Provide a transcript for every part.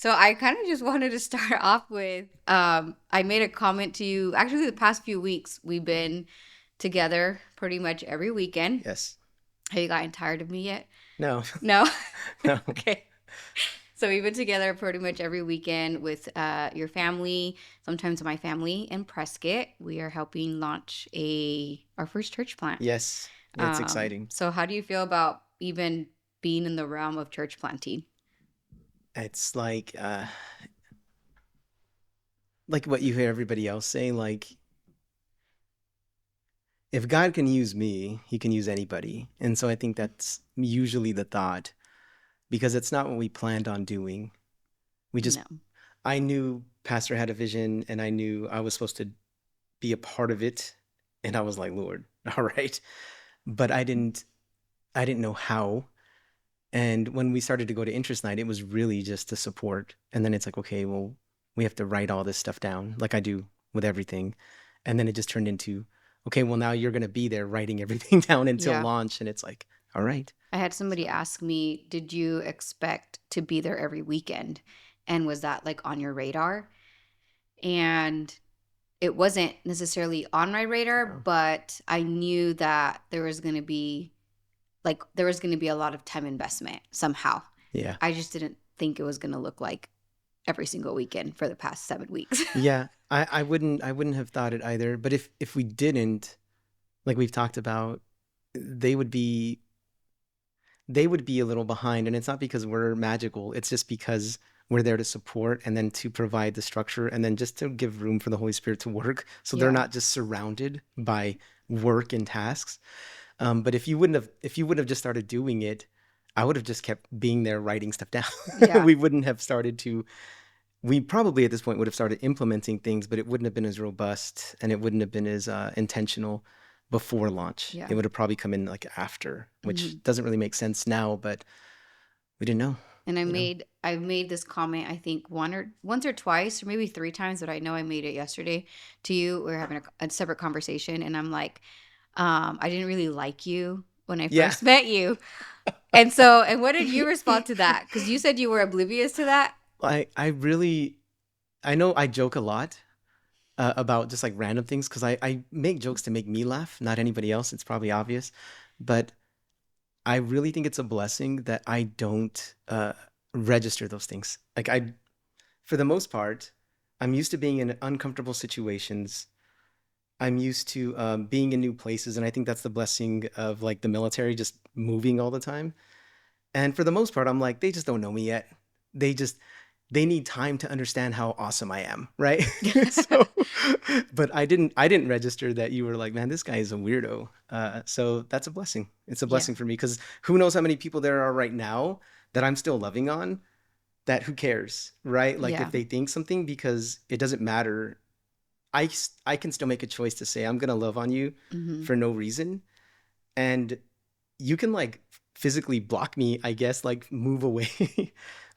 So I kind of just wanted to start off with I made a comment to you. Actually, the past few weeks we've been together pretty much every weekend. Yes. Have you gotten tired of me yet? No. No. No. Okay. So we've been together pretty much every weekend with your family, sometimes my family in Prescott. We are helping launch a our first church plant. Yes. It's exciting. So how do you feel about even being in the realm of church planting? It's like what you hear everybody else say, like if God can use me, he can use anybody. And so I think that's usually the thought because it's not what we planned on doing. We just No. I knew Pastor had a vision and I knew I was supposed to be a part of it and I was like, Lord, all right. But I didn't know how. And when we started to go to interest night, it was really just to support. And then it's like, okay, well, we have to write all this stuff down, like I do with everything. And then it just turned into, okay, well, now you're going to be there writing everything down until Yeah. launch. And it's like, all right. I had somebody ask me, did you expect to be there every weekend? And was that like on your radar? And it wasn't necessarily on my radar, Oh, but I knew that there was going to be a lot of time investment somehow. yeah. I just didn't think it was going to look like every single weekend for the past 7 weeks. Yeah. I wouldn't have thought it either. But if we didn't, like we've talked about, they would be they would be a little behind. And it's not because we're magical. It's just because we're there to support and then to provide the structure and then just to give room for the Holy Spirit to work. So they're Yeah. not just surrounded by work and tasks. But if you wouldn't have just started doing it, I would have just kept being there writing stuff down. Yeah. We wouldn't have started to. We probably at this point would have started implementing things, but it wouldn't have been as robust and it wouldn't have been as intentional before launch. Yeah. It would have probably come in like after, which Hmm. doesn't really make sense now, but we didn't know, And you know? I made this comment, I think once or twice or maybe three times, but I know I made it yesterday to you. We were having a separate conversation, and I'm like, I didn't really like you when I Yeah. first met you. And what did you respond to that? Because you said you were oblivious to that. I really, I know I joke a lot about just like random things because I make jokes to make me laugh, not anybody else. It's probably obvious. But I really think it's a blessing that I don't register those things. For the most part, I'm used to being in uncomfortable situations. I'm used to being in new places, and I think that's the blessing of like the military, just moving all the time. And for the most part, I'm like, they just don't know me yet. They just they need time to understand how awesome I am, right? So, but I didn't register that you were like, man, this guy is a weirdo. So that's a blessing. It's a Yeah. blessing for me because who knows how many people there are right now that I'm still loving on. That who cares, right? Like if Yeah. they think something, because it doesn't matter. I can still make a choice to say I'm gonna love on you Hmm. for no reason, and you can like physically block me, I guess, like move away.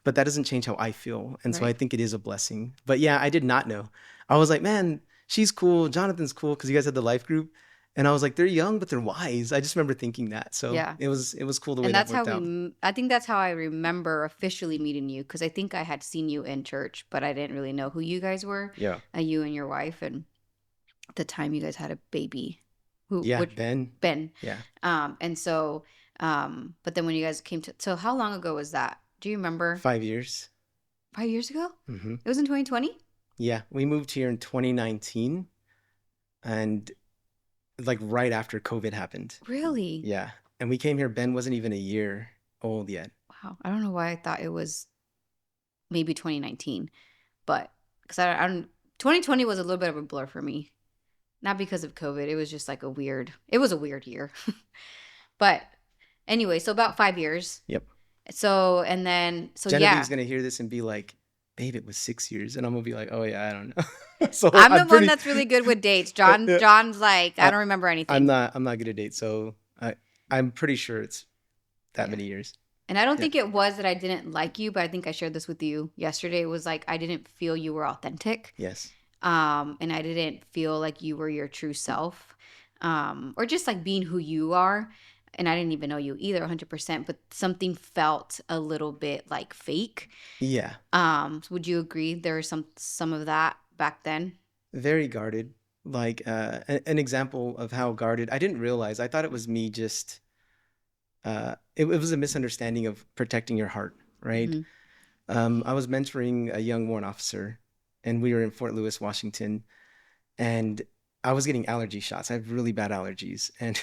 But that doesn't change how I feel. And so I Right. think it is a blessing. But yeah, I did not know. I was like, man, she's cool. Jonathan's cool because you guys had the life group. And I was like, they're young, but they're wise. I just remember thinking that. So Yeah. it was cool the way And that that's how worked out. I think that's how I remember officially meeting you, because I think I had seen you in church, but I didn't really know who you guys were, Yeah. you and your wife. And at the time, you guys had a baby, Yeah, which Ben. Ben. Yeah. And so, but then when you guys came to, so how long ago was that? Do you remember? 5 years. 5 years ago? Hmm. It was in 2020? Yeah, we moved here in 2019 and like right after COVID happened. Really? Yeah. And we came here, Ben wasn't even a year old yet. Wow. I don't know why I thought it was maybe 2019, but because I don't, 2020 was a little bit of a blur for me. Not because of COVID. It was just like it was a weird year. But anyway, so about 5 years. Yep. So Genevieve's yeah, gonna hear this and be like, babe, it was 6 years. And I'm gonna be like, oh yeah, I don't know. So I'm the I'm one pretty that's really good with dates. John's like, I I, don't remember I'm anything. not good at dates, so I'm pretty sure it's that Yeah. many years. And I don't Yeah. think it was that I didn't like you, but I think I shared this with you yesterday. It was like I didn't feel you were authentic. Yes. And I didn't feel like you were your true self. Or just like being who you are. and I didn't even know you either 100%, but something felt a little bit like fake. Yeah, Would you agree there was some of that back then? very guarded. Like an example of how guarded, I didn't realize. I thought it was me just it was a misunderstanding of protecting your heart, right? Mhm. I was mentoring a young warrant officer, and we were in Fort Lewis, Washington, and I was getting allergy shots. I have really bad allergies, and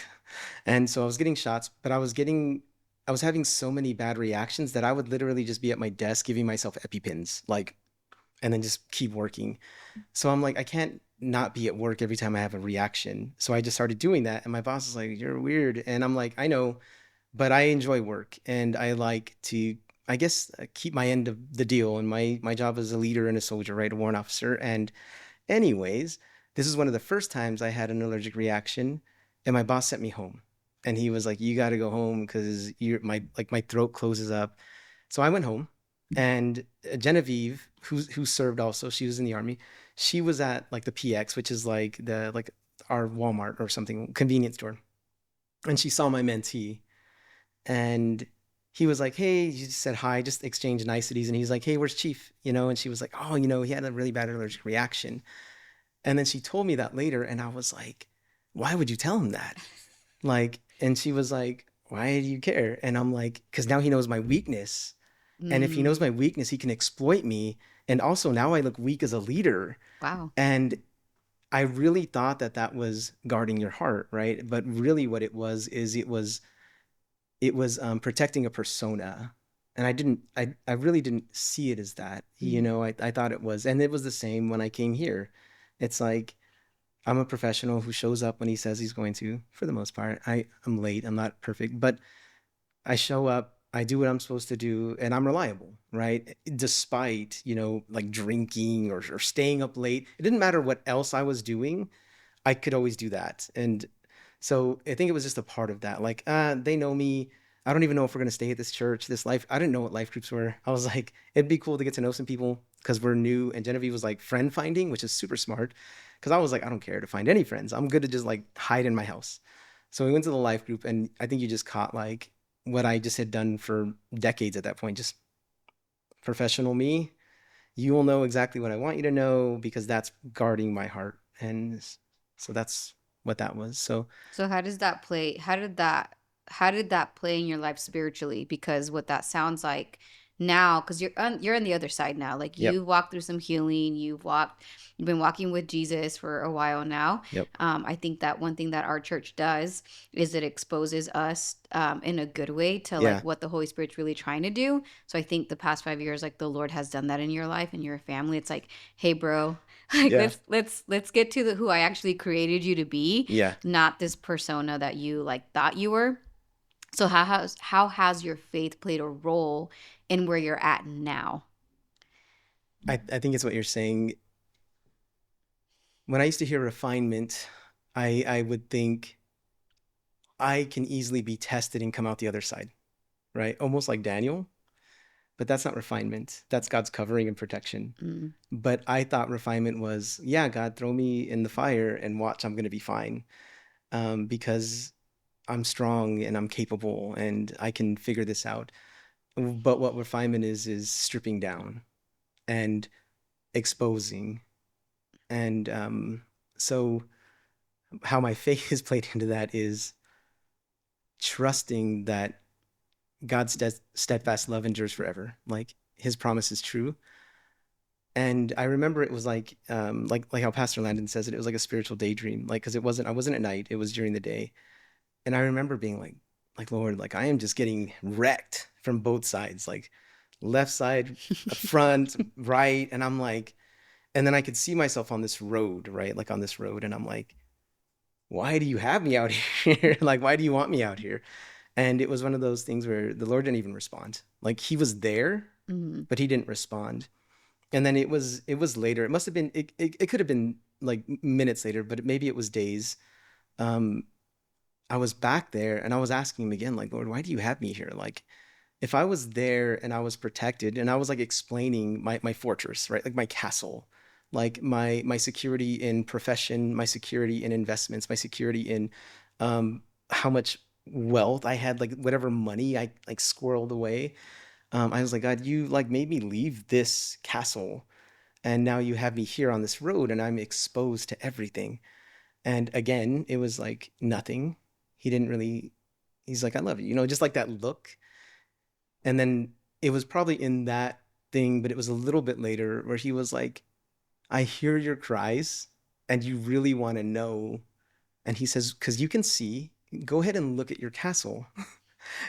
and so I was getting shots, but I was having so many bad reactions that I would literally just be at my desk giving myself EpiPens, like, and then just keep working. So I'm like, I can't not be at work every time I have a reaction. So I just started doing that, and my boss is like, "You're weird," and I'm like, "I know, but I enjoy work, and I like to." I guess keep my end of the deal, and my job as a leader and a soldier, right, a warrant officer, and anyways, this is one of the first times I had an allergic reaction, and my boss sent me home. And he was like, "You got to go home because you're my throat closes up." So I went home, and Genevieve, who served also, she was in the army. She was at like the PX, which is like our Walmart or something convenience store, and she saw my mentee, and he was like, "Hey," he just said hi, just exchanged niceties, and he's like, "Hey, where's Chief?" And she was like, "Oh, he had a really bad allergic reaction." And then she told me that later, and I was like, "Why would you tell him that?" Like, and she was like, "Why do you care?" And I'm like, "Because now he knows my weakness. And if he knows Mm, my weakness, he can exploit me. And also now I look weak as a leader." wow. And I really thought that that was guarding your heart, right? But really what it was is it was protecting a persona. And I really didn't see it as that. Mhm. I thought it was, and it was the same when I came here. It's like, I'm a professional who shows up when he says he's going to, for the most part. I'm late, I'm not perfect, but I show up, I do what I'm supposed to do, and I'm reliable, right? Despite, like drinking or staying up late. It didn't matter what else I was doing, I could always do that. And so I think it was just a part of that. Like, they know me. I don't even know if we're gonna stay at this church, this life. I didn't know what life groups were. I was like, it'd be cool to get to know some people because we're new. And Genevieve was like friend finding, which is super smart. Because I was like, I don't care to find any friends. I'm good to just like hide in my house. So we went to the life group, and I think you just caught like what I just had done for decades at that point. Just professional me. You will know exactly what I want you to know because that's guarding my heart. And so that's what that was. So So how does that play? How did that play in your life spiritually? Because what that sounds like now, because you're on the other side now. Like yep, you walked through some healing. You've been walking with Jesus for a while now. yep, I think that one thing that our church does is it exposes us in a good way to like yeah, what the Holy Spirit's really trying to do. So I think the past 5 years, like the Lord has done that in your life and your family. It's like, hey, bro, like yeah, let's get to the who I actually created you to be, yeah. not this persona that you like thought you were. So how has your faith played a role in where you're at now? I think it's what you're saying. When I used to hear refinement, I would think I can easily be tested and come out the other side, right? Almost like Daniel, but that's not refinement. That's God's covering and protection. Mm, But I thought refinement was, yeah, God, throw me in the fire and watch, I'm going to be fine. Because I'm strong and I'm capable and I can figure this out. But what refinement is stripping down and exposing. And so, how my faith is played into that is trusting that God's steadfast love endures forever. Like His promise is true. And I remember it was like how Pastor Landon says it. It was like a spiritual daydream. Like because I wasn't at night. It was during the day. And I remember being like Lord, like I am just getting wrecked from both sides, like left side, front, right. And I'm like, and then I could see myself on this road, right? Like on this road. And I'm like, why do you have me out here? Like, why do you want me out here? And it was one of those things where the Lord didn't even respond. Like he was there, mm, but he didn't respond. And then it was later. It must have been it could have been like minutes later, but maybe it was days. Um, I was back there and I was asking him again, like, Lord, why do you have me here? Like, if I was there and I was protected and I was like explaining my fortress, right? Like my castle, like my security in profession, my security in investments, my security in how much wealth. I had like whatever money I like squirreled away. I was like, God, you like made me leave this castle, and now you have me here on this road, and I'm exposed to everything. And again, it was like nothing. He didn't really. He's like, I love you, just like that look. And then it was probably in that thing, but it was a little bit later where he was like, I hear your cries, and you really want to know. And he says, because you can see, go ahead and look at your castle.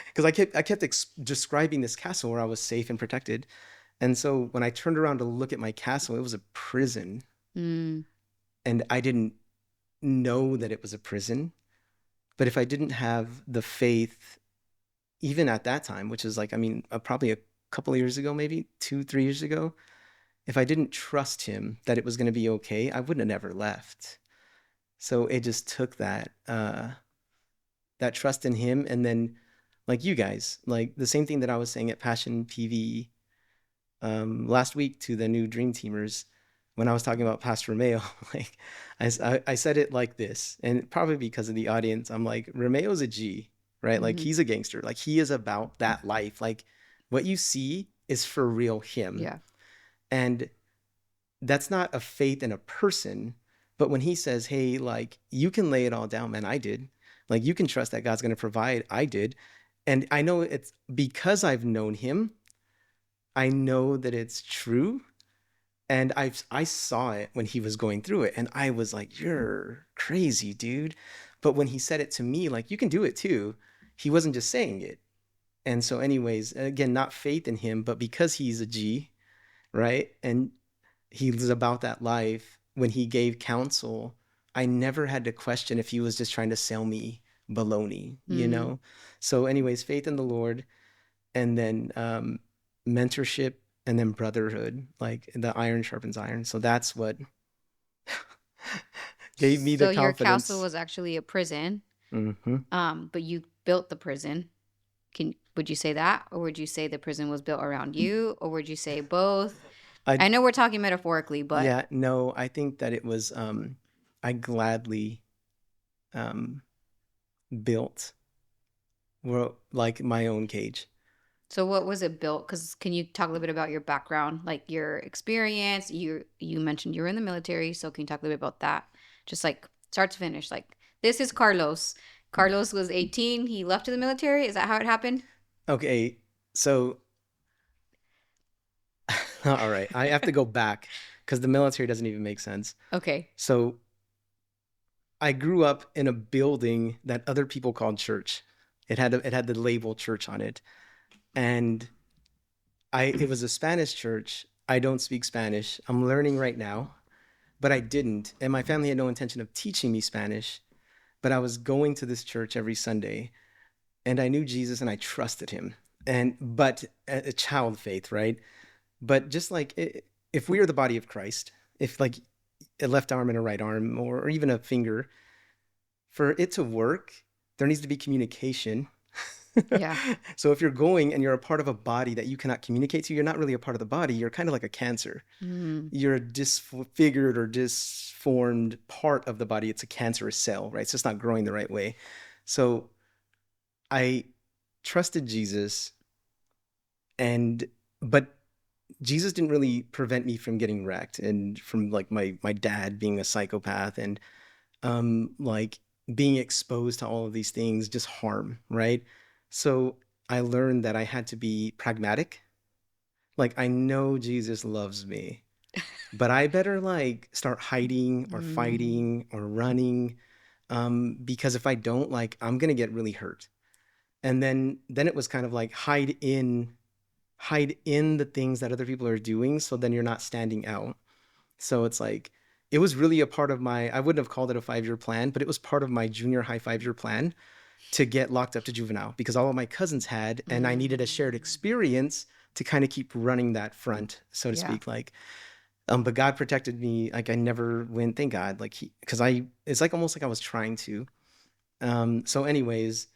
Because I kept describing this castle where I was safe and protected. And so when I turned around to look at my castle, it was a prison. Mm. And I didn't know that it was a prison. But if I didn't have the faith, even at that time, which is like, I mean, probably a couple of years ago, maybe 2, 3 years ago, if I didn't trust him that it was going to be okay, I wouldn't have never left. So it just took that trust in him, and then like you guys, like the same thing that I was saying at Passion PV last week to the new Dream Teamers when I was talking about Pastor Romeo. Like I said it like this, and probably because of the audience, I'm like, Romeo's a G, right? Like Hmm. he's a gangster. Like he is about that life. Like what you see is for real him. Yeah. And that's not a faith in a person. But when he says, hey, like you can lay it all down, man, I did. Like you can trust that God's going to provide, I did. And I know it's because I've known him, I know that it's true. And I saw it when he was going through it. And I was like, you're crazy, dude. But when he said it to me, like, you can do it too, he wasn't just saying it. And so, anyways, again, not faith in him, but because he's a G, right? And he was about that life. When he gave counsel, I never had to question if he was just trying to sell me baloney, Mm. So, anyways, faith in the Lord, and then mentorship, and then brotherhood, like the iron sharpens iron. So that's what gave me the So your castle confidence. was actually a prison, Hmm. but you built the prison. Would you say that, or would you say the prison was built around you, or would you say both? I I know we're talking metaphorically, but Yeah, no, I think that it was I gladly um built like my own cage. so what was it built? Because can you talk a little bit about your background, like your experience? You mentioned you were in the military, so can you talk a little bit about that, just like start to finish? Like this is Carlos. Carlos was 18. He left to the military. Is that how it happened? Okay, so all right, I have to go back because the military doesn't even make sense. Okay. So I grew up in a building that other people called church. It had the label church on it, and it was a Spanish church. I don't speak Spanish. I'm learning right now, but I didn't, and my family had no intention of teaching me Spanish. But I was going to this church every Sunday, and I knew Jesus and I trusted him. And but a child faith, right? But just like if we are the body of Christ, if like a left arm and a right arm, or even a finger, for it to work, there needs to be communication. Yeah. So if you're going and you're a part of a body that you cannot communicate to, you're not really a part of the body. You're kind of like a cancer. Mm. You're a disfigured or disformed part of the body. It's a cancerous cell, right? It's just not growing the right way. So I trusted Jesus, and but Jesus didn't really prevent me from getting wrecked and from like my dad being a psychopath, and like being exposed to all of these things, just harm, right? So I learned that I had to be pragmatic. Like I know Jesus loves me, but I better like start hiding or Mm. fighting or running, because if I don't, like I'm gonna get really hurt. And then it was kind of like hide in the things that other people are doing, so then you're not standing out. So it's like it was really a part of my, I wouldn't have called it a 5-year plan, but it was part of my junior high 5-year plan to get locked up to juvenile because all of my cousins had, and I needed a shared Mm. experience to kind of keep running that front, so to Yeah. speak. Like but God protected me. Like I never went, thank God. Like because it's like almost like I was trying to. So anyways,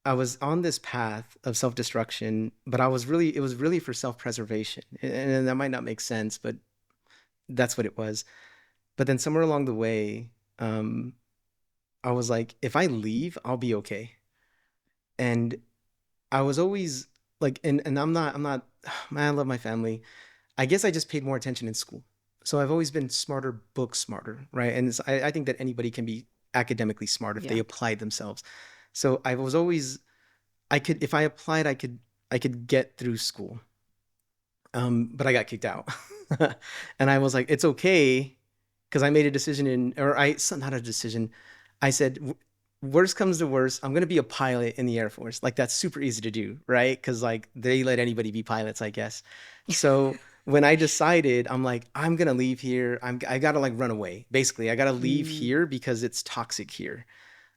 I was on this path of self-destruction, but it was really for self-preservation. And that might not make sense, but that's what it was. But then somewhere along the way, I was like, if I leave, I'll be okay. And I was always like, and I'm not, man, I love my family. I guess I just paid more attention in school. So I've always been smarter, book smarter, right? And I think that anybody can be academically smart if they Yeah. apply themselves. So I was always, I could, if I applied, I could get through school. But I got kicked out. And I was like, it's okay, because I made a decision or not a decision. I said, worst comes to worst, I'm gonna be a pilot in the Air Force. Like that's super easy to do, right? Because like they let anybody be pilots, I guess. So when I decided, I'm like, I'm gonna leave here. I gotta like run away. Basically, I gotta leave Mm. here because it's toxic here.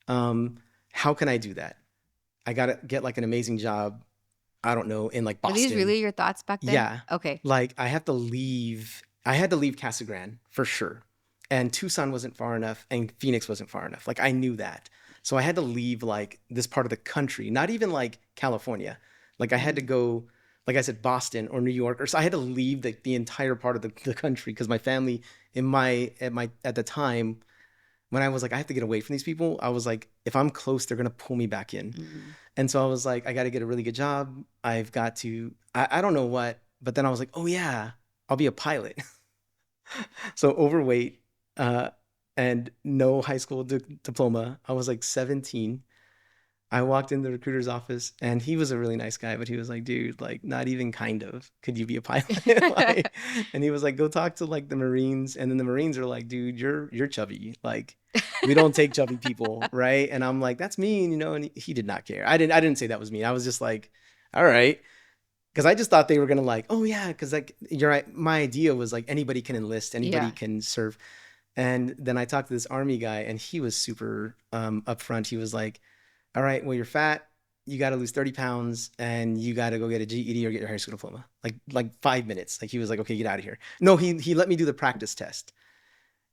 Um, how can I do that? I gotta get like an amazing job. I don't know, in like Were these Boston. really your thoughts back then? Yeah. Okay. Like I have to leave. I had to leave Casa Grande for sure. And Tucson wasn't far enough and Phoenix wasn't far enough. Like I knew that. So I had to leave like this part of the country, not even like California. Like I had to Mm. go, like I said, Boston or New York, or so I had to leave the entire part of the country because my family at the time when I was like, I have to get away from these people, I was like, if I'm close, they're gonna pull me back in. Mm. And so I was like, I got to get a really good job. I've got to, I don't know what, but then I was like, oh yeah, I'll be a pilot. So overweight, uh, and no high school diploma. I was like 17. I walked in the recruiter's office and he was a really nice guy, but he was like, dude, like not even kind of, could you be a pilot? Like, and he was like, go talk to like the Marines. And then the Marines are like, dude, you're chubby. Like, we don't take chubby people, right? And I'm like, that's mean, and he did not care. I didn't say that was mean. I was just like, all right. Because I just thought they were gonna like, oh yeah, because like you're right. My idea was like anybody can enlist, anybody Yeah. can serve. And then I talked to this army guy, and he was super upfront. He was like, all right, well, you're fat. You got to lose 30 pounds and you got to go get a GED or get your high school diploma. Like 5 minutes. Like he was like, okay, get out of here. No, he let me do the practice test.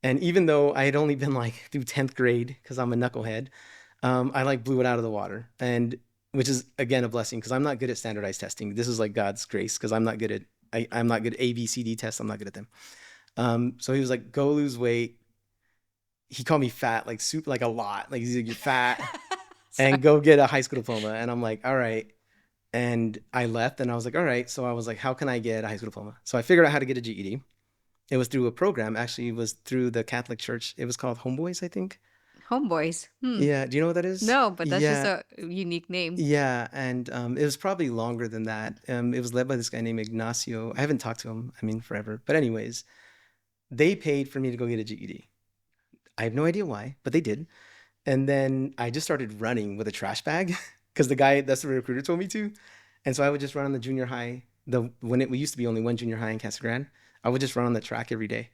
And even though I had only been like through 10th grade, because I'm a knucklehead, I like blew it out of the water. And which is again a blessing because I'm not good at standardized testing. This is like God's grace because I'm not good at A, B, C, D tests. I'm not good at them. So he was like, go lose weight. He called me fat, like soup, like a lot. Like he's like, you're fat Sorry. and go get a high school diploma. And I'm like, all right. And I left and I was like, all right. So I was like, how can I get a high school diploma? So I figured out how to get a GED. It was through a program, actually, it was through the Catholic Church. It was called Homeboys, I think. Homeboys. Hmm. Yeah. Do you know what that is? No, but that's just Yeah. a unique name. Yeah. And it was probably longer than that. It was led by this guy named Ignacio. I haven't talked to him, I mean, forever. But, anyways, they paid for me to go get a GED. I have no idea why, but they did. And then I just started running with a trash bag because that's the recruiter told me to. And so I would just run on the junior high. When it used to be only one junior high in Casa Grande, I would just run on the track every day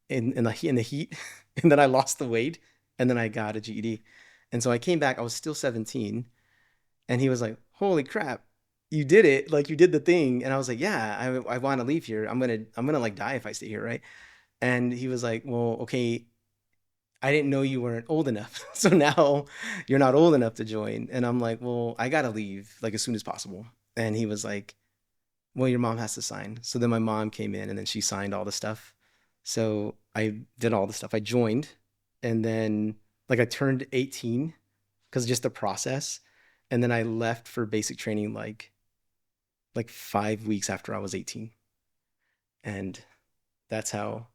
in the heat. And then I lost the weight and then I got a GED. And so I came back, I was still 17. And he was like, holy crap, you did it. Like you did the thing. And I was like, yeah, I want to leave here. I'm gonna like die if I stay here, right? And he was like, well, okay, I didn't know you weren't old enough. So now you're not old enough to join. And I'm like, well, I gotta leave like as soon as possible. And he was like, well, your mom has to sign. So then my mom came in and then she signed all the stuff. So I did all the stuff. I joined and then like I turned 18 because just the process. And then I left for basic training like 5 weeks after I was 18. And that's how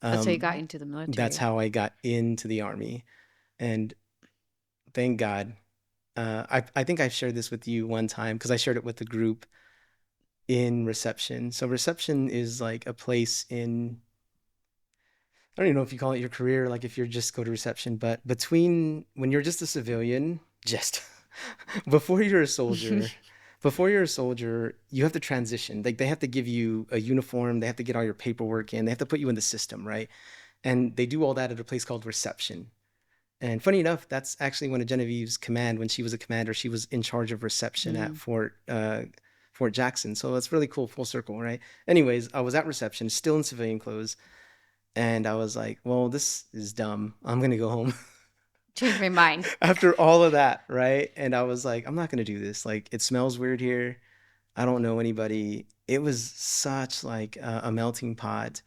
That's how you got um into the that's military. how I got into the army. And thank God. I think I've shared this with you one time because I shared it with the group in reception. So reception is like a place in, I don't even know if you call it your career, like if you're just go to reception, but between when you're just a civilian, just before you're a soldier, you have to transition. Like they have to give you a uniform, they have to get all your paperwork in, they have to put you in the system, right? And they do all that at a place called reception. And funny enough, that's actually one of Genevieve's command. When she was a commander, she was in charge of reception at Mm. Fort Jackson. So it's really cool, full circle, right? Anyways, I was at reception, still in civilian clothes, and I was like, "Well, this is dumb. I'm gonna go home." Changed my mind. After all of that, right? And I was like, "I'm not gonna do this. Like, it smells weird here. I don't know anybody." It was such like a melting pot,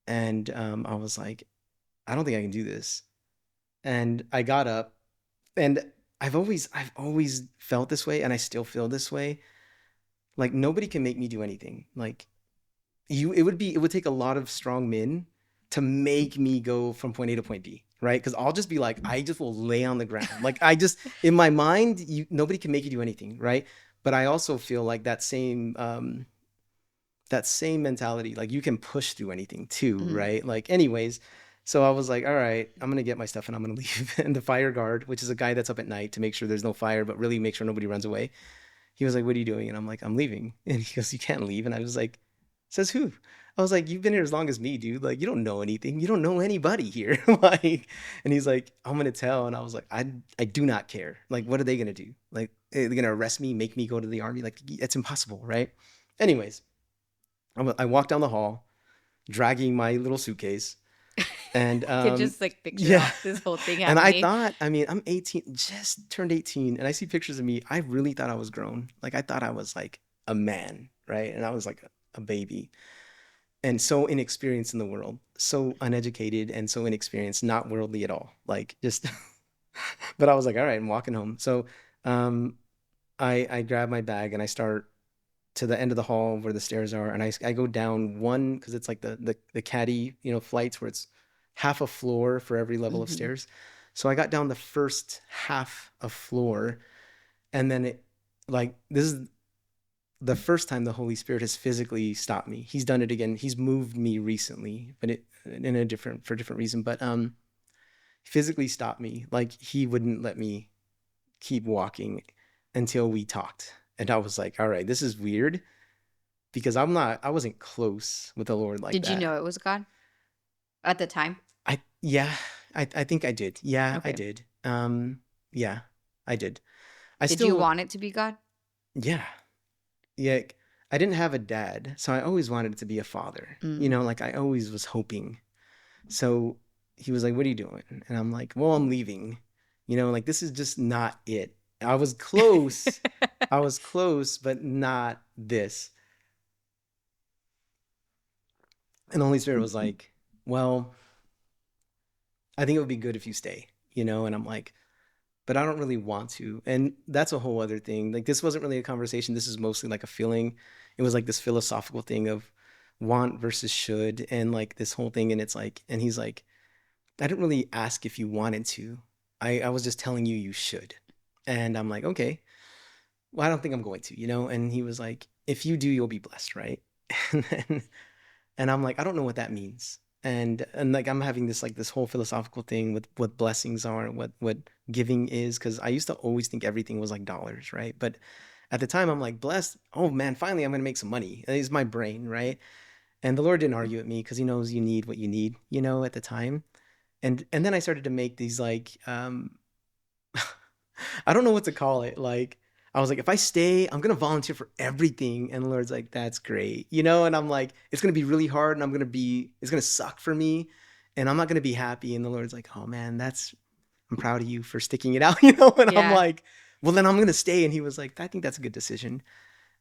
and I was like, "I don't think I can do this." And I got up and I've always felt this way, and I still feel this way. Like nobody can make me do anything. Like it would take a lot of strong men to make me go from point A to point B, right? Because I'll just be like, I just will lay on the ground. Like I just in my mind, nobody can make you do anything, right? But I also feel like that same mentality, like you can push through anything too, Mhm. right? Like, anyways, so I was like, all right, I'm gonna get my stuff and I'm gonna leave. And the fire guard, which is a guy that's up at night to make sure there's no fire, but really make sure nobody runs away. He was like, "What are you doing?" And I'm like, "I'm leaving." And he goes, "You can't leave." And I was like, "Says who?" I was like, "You've been here as long as me, dude. Like, you don't know anything. You don't know anybody here." Like, and he's like, "I'm gonna tell." And I was like, "I do not care. Like, what are they gonna do? Like, they're gonna arrest me, make me go to the army? Like, it's impossible, right?" Anyways, I walked down the hall, dragging my little suitcase, and I could just like picture yeah. all this whole thing And I happening. thought, I mean, I'm 18, just turned 18, and I see pictures of me. I really thought I was grown. Like I thought I was like a man, right? And I was like a baby, and so inexperienced in the world, so uneducated and so inexperienced, not worldly at all. Like just, but I was like, all right, I'm walking home. So, um, I grab my bag and I start to the end of the hall where the stairs are, and I go down one because it's like the caddy, flights where it's half a floor for every level of Hmm. stairs. So I got down the first half of floor, and then this is the first time the Holy Spirit has physically stopped me. He's done it again. He's moved me recently, but for a different reason. But physically stopped me. Like he wouldn't let me keep walking until we talked. And I was like, all right, this is weird because I wasn't close with the Lord like Did you that. know it was God at the time? Yeah, I think I did. Yeah, I Okay. did. Yeah, I did. I Did you still, want it to be God? yeah, yeah. I didn't have a dad, so I always wanted it to be a father. Mm. Like I always was hoping. So he was like, "What are you doing?" And I'm like, "Well, I'm leaving." Like this is just not it. I was close. I was close, but not this. And the Holy Spirit was like, "Well, I think it would be good if you stay." And I'm like, but I don't really want to. And that's a whole other thing. Like this wasn't really a conversation. This is mostly like a feeling. It was like this philosophical thing of want versus should and like this whole thing. And it's like, and he's like, I didn't really ask if you wanted to. I was just telling you should. And I'm like, okay, well, I don't think I'm going to. And he was like, if you do, you'll be blessed, right? And then and I'm like, I don't know what that means. And like I'm having this whole philosophical thing with what blessings are, what giving is, because I used to always think everything was like dollars, right? But at the time I'm like, blessed, oh man, finally I'm gonna make some money. Is my brain, right? And the Lord didn't argue with me because he knows you need what you need, at the time. And then I started to make these like I don't know what to call it. Like, I was like, if I stay, I'm gonna volunteer for everything. And the Lord's like, that's great. And I'm like, it's gonna be really hard, and it's gonna suck for me, and I'm not gonna be happy. And the Lord's like, oh man, I'm proud of you for sticking it out. And I'm Yeah. like, well, then I'm gonna stay. And he was like, I think that's a good decision.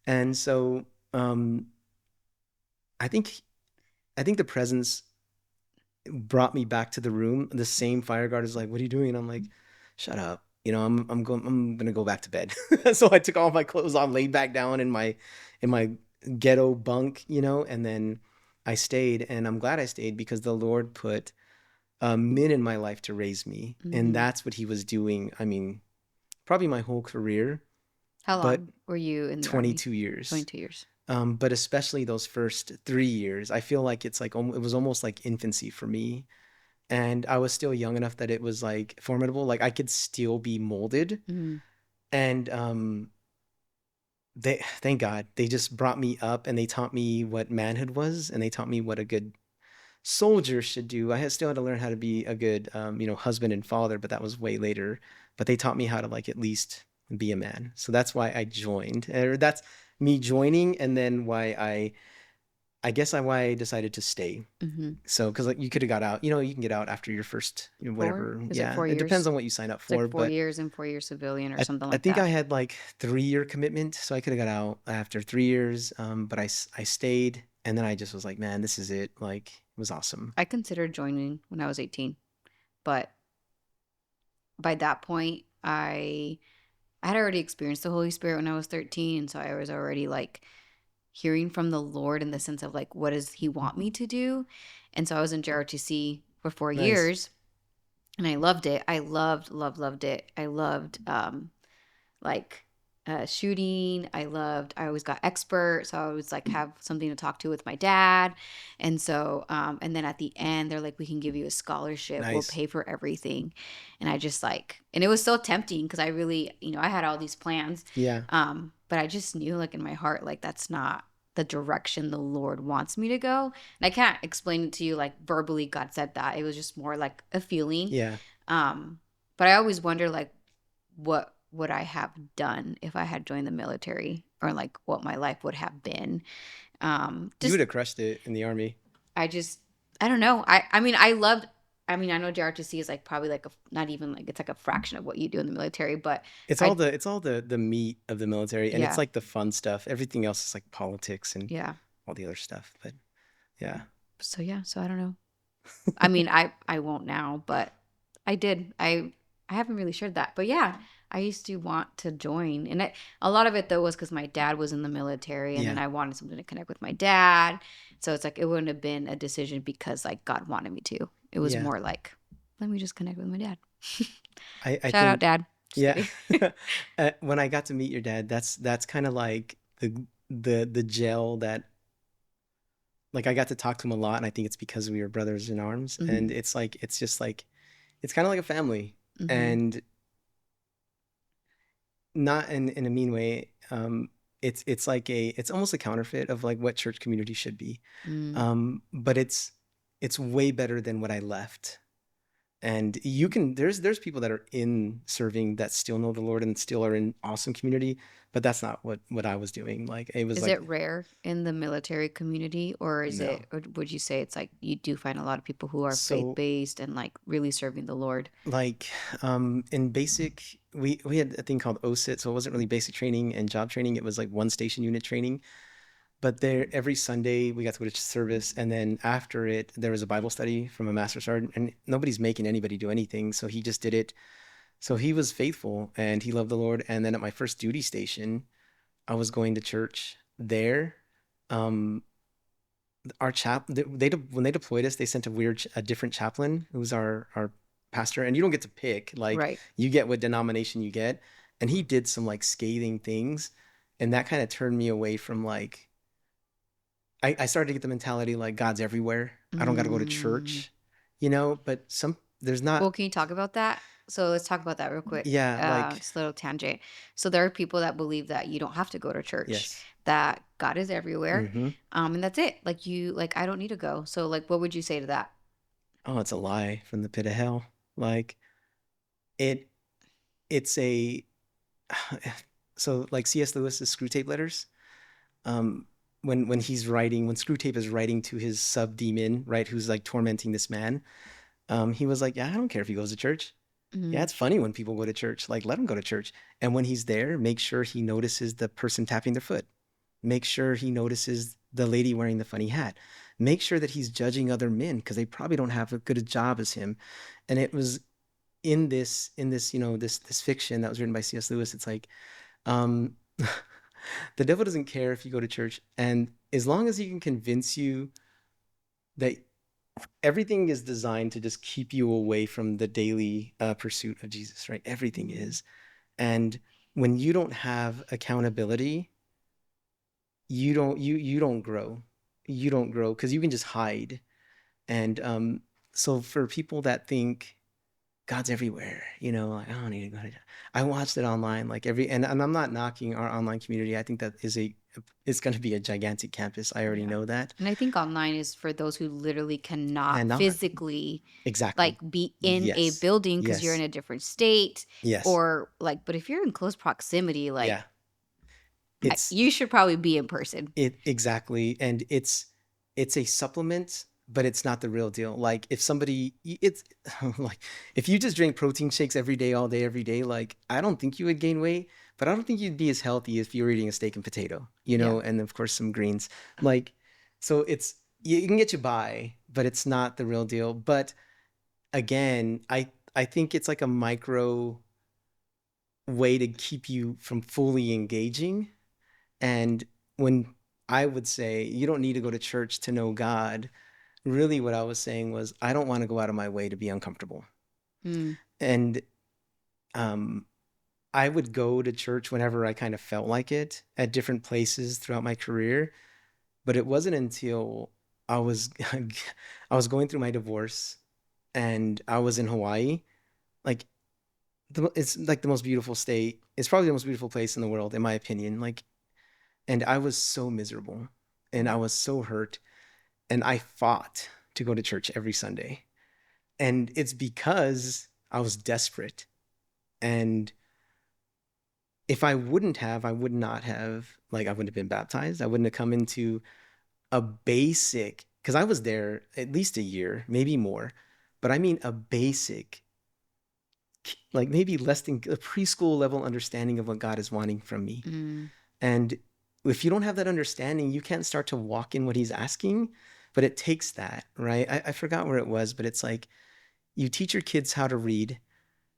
And so, I think, I think the presence brought me back to the room. The same fire guard is like, "What are you doing?" And I'm like, "Shut up." I'm gonna go back to bed. So I took all my clothes on, laid back down in my ghetto bunk, and then I stayed, and I'm glad I stayed because the Lord put men in my life to raise me, and Hmm. that's what He was doing. I mean, probably my whole career, How but long were you in the army? 22 years. 22 years. But especially those first 3 years, I feel like it was almost like infancy for me, and I was still young enough that it was like formidable. Like I could still be molded. Mm. And they thank God they just brought me up and they taught me what manhood was, and they taught me what a good soldier should do. Still had to learn how to be a good husband and father, but that was way later. But they taught me how to like at least be a man. So that's why I joined. Or that's me joining, and then I guess why I decided to stay. Hmm. So, because like you could have got out, you can get out after your first, Four? whatever. Is it Yeah, four it depends years? on what you sign up It's like for. four But years and 4 years civilian or something I like think I that. had like 3 year commitment, so I could have got out after 3 years. But I stayed, and then I just was like, man, this is it. Like, it was awesome. I considered joining when I was 18, but by that point, I had already experienced the Holy Spirit when I was 13, and so I was already like hearing from the Lord in the sense of like, what does He want me to do? And so I was in JRTC for four Nice. years, and I loved it. I loved it. I loved like shooting. I always got expert, so I always like have something to talk to with my dad. And so and then at the end they're like, we can give you a scholarship, we'll Nice. pay for everything. And I just like, and it was so tempting because I really, I had all these plans, Yeah. but I just knew like in my heart like that's not the direction the Lord wants me to go. And I can't explain it to you like verbally God said that. It was just more like a feeling. Yeah. um but I always wonder like what would I have done if I had joined the military, or like what my life would have been. You would Just have crushed it in the army. I just I don't know. I mean I loved, I mean I know JRTC is like probably like a, not even like, it's like a fraction of what you do in the military, but I It's all the meat of the military, and it's yeah, like the fun stuff. Everything else is like politics and yeah. all the other stuff. But yeah. So yeah, so I don't know. I mean, I won't now, but I did. I haven't really shared that, but yeah, I used to want to join, and a lot of it though was because my dad was in the military, and then Yeah. I wanted something to connect with my dad. So it's like it wouldn't have been a decision because like God wanted me to. It was Yeah. more like, let me just connect with my dad. I Shout out, think dad. Just yeah. kidding. When I got to meet your dad, that's kind of like the gel that, like, I got to talk to him a lot, and I think it's because we were brothers in arms, and Hmm. it's like it's just like it's kind of like a family, Hmm. and not in a mean way. It's like it's almost a counterfeit of like what church community should be. Mm. But it's way better than what I left. And you can there's people that are in serving that still know the Lord and still are in awesome community, but that's not what I was doing. Like it was Is like it rare in the military community, or is no. it, or would you say it's like you do find a lot of people who are faith So based and like really serving the Lord? like in basic we had a thing called OSIT, so it wasn't really basic training and job training. It was like one station unit training. But there every Sunday we got to go to service, and then after it there was a Bible study from a master sergeant, and nobody's making anybody do anything, so he just did it. So he was faithful and he loved the Lord. And then at my first duty station, I was going to church there. Um, our when they deployed us, they sent a different chaplain who was our pastor, and you don't get to pick, like Right. you get what denomination you get. And he did some like scathing things, and that kind of turned me away from like I started to get the mentality like God's everywhere. I don't got to go to Mm. church, but there's Well, not. can you talk about that? So let's talk about that real quick. Yeah, like Just a little tangent. So there are people that believe that you don't have to go to church, yes. that God is everywhere, Mm-hmm. and that's it. Like you, like I don't need to go. So like, what would you say to that? Oh, it's a lie from the pit of hell. Like it it's a so like C.S. Lewis's Screw Tape Letters. Um, when he's writing, when Screwtape is writing to his sub demon, right, who's like tormenting this man, he was like, yeah, I don't care if he goes to church. Yeah, Mm. it's funny when people go to church. Like, let him go to church. And when he's there, make sure he notices the person tapping their foot. Make sure he notices the lady wearing the funny hat. Make sure that he's judging other men because they probably don't have a good a job as him. And it was in this this fiction that was written by C.S. Lewis. It's like um, the devil doesn't care if you go to church, and as long as he can convince you that everything is designed to just keep you away from the daily pursuit of Jesus, right? Everything Mm. is, and when you don't have accountability, you don't grow. You don't grow because you can just hide. And so for people that think God's everywhere. Like I don't need to go to. I watched it online, like and I'm not knocking our online community. I think that it's going to be a gigantic campus. I already Yeah. know that. And I think online is for those who literally cannot Cannot physically like exactly. be in a Yes, building because you're in yes, a different state, yes. or like, but if you're in close proximity, like Yeah, it's you should probably be in person. it exactly, and it's a supplement, but it's not the real deal. Like if somebody, it's like if you just drink protein shakes every day, all day, every day, like I don't think you would gain weight, but I don't think you'd be as healthy if you were eating a steak and potato, Yeah. and of course some greens. Like, so it can get you by, but it's not the real deal. But again, I think it's like a micro. way to keep you from fully engaging. And when I would say you don't need to go to church to know God, really what I was saying was I don't want to go out of my way to be uncomfortable. Mm. And um, I would go to church whenever I kind of felt like it at different places throughout my career. But it wasn't until I was I was going through my divorce and I was in Hawaii. Like it's like the most beautiful state. It's probably the most beautiful place in the world, in my opinion. Like, and I was so miserable and I was so hurt and I fought to go to church every Sunday. And it's because I was desperate. And if I wouldn't have, I would not have, like, I wouldn't have been baptized. I wouldn't have come into a basic, because I was there at least a year, maybe more, but I mean a basic, like maybe less than a preschool level understanding of what God is wanting from me. Mm. And if you don't have that understanding, you can't start to walk in what He's asking. But it takes that, right? I forgot where it was, but it's like you teach your kids how to read,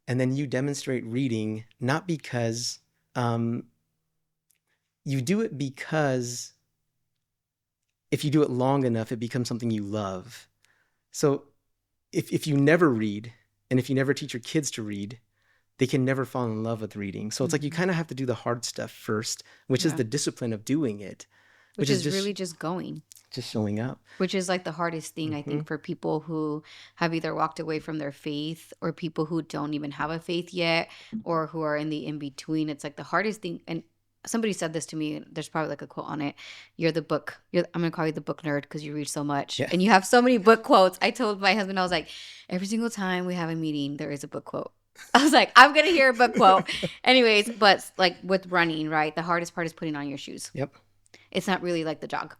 and then you demonstrate reading, not because um, you do it because if you do it long enough, it becomes something you love. So if you never read and if you never teach your kids to read, they can never fall in love with reading. So it's like you Mhm. kind of have to do the hard stuff first, which is Yeah. the discipline of doing it, which Which is is really just going. just showing up. Which is like the hardest thing, I Hmm. think, for people who have either walked away from their faith or people who don't even have a faith yet or who are in the in between. It's like the hardest thing. And somebody said this to me. There's probably like a quote on it. You're the book. I'm going to call you the book nerd because you read so much Yeah. and you have so many book quotes. I told my husband, I was like, every single time we have a meeting, there is a book quote. I was like, I'm going to hear a book quote. Anyways, but like with running, right? The hardest part is putting on your shoes. Yep. It's not really like the jog.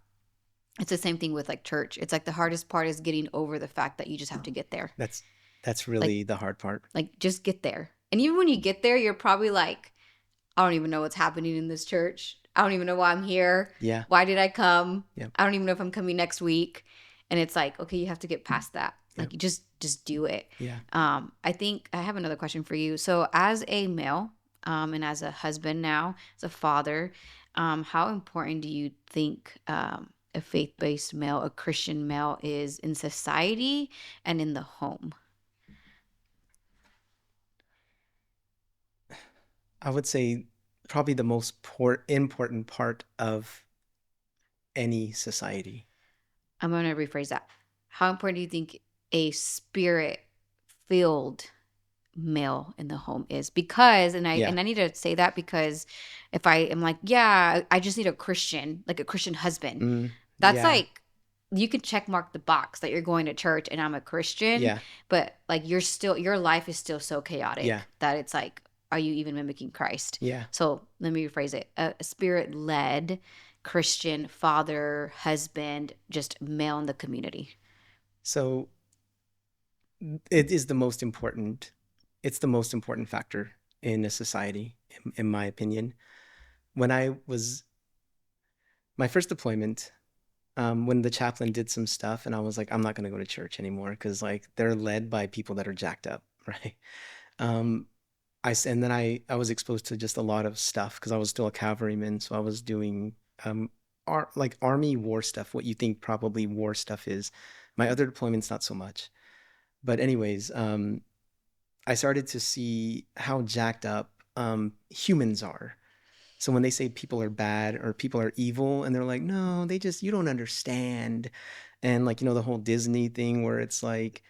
It's the same thing with like church. It's like the hardest part is getting over the fact that you just have to get there. That's that's Like really the hard part. just get there. And even when you get there, you're probably like, I don't even know what's happening in this church. I don't even know why I'm here. Yeah. Why did I come? Yep. I don't even know if I'm coming next week. And it's like, okay, you have to get past that. Yep. Like you just do it. Yeah. I think I have another question for you. So as a male, and as a husband now, as a father, how important do you think a faith-based male, a Christian male is in society and in the home? I would say probably the most important part of any society. I'm going to rephrase that. How important do you think a spirit-filled male in the home is? Because Yeah. and I need to say that because if I am like, yeah, I just need a Christian, like a Christian husband. That's Yeah. like you can check mark the box that you're going to church and I'm a Christian, Yeah. but like your life is still so Yeah. chaotic that it's like, are you even mimicking Christ? Yeah. So let me rephrase it. A spirit-led Christian father, husband, just male in the community. So it is the most important. It's the most important factor in a society, in my opinion. When I was my first deployment, when the chaplain did some stuff, and I was like, I'm not going to go to church anymore because like they're led by people that are jacked up, right? Um, and then I was exposed to just a lot of stuff because I was still a cavalryman, so I was doing like army war stuff, what you think probably war stuff is. My other deployments, not so much. But anyways, I started to see how jacked up humans are. So when they say people are bad or people are evil, and they're like, no, they just, you don't understand. And like, the whole Disney thing where it's like,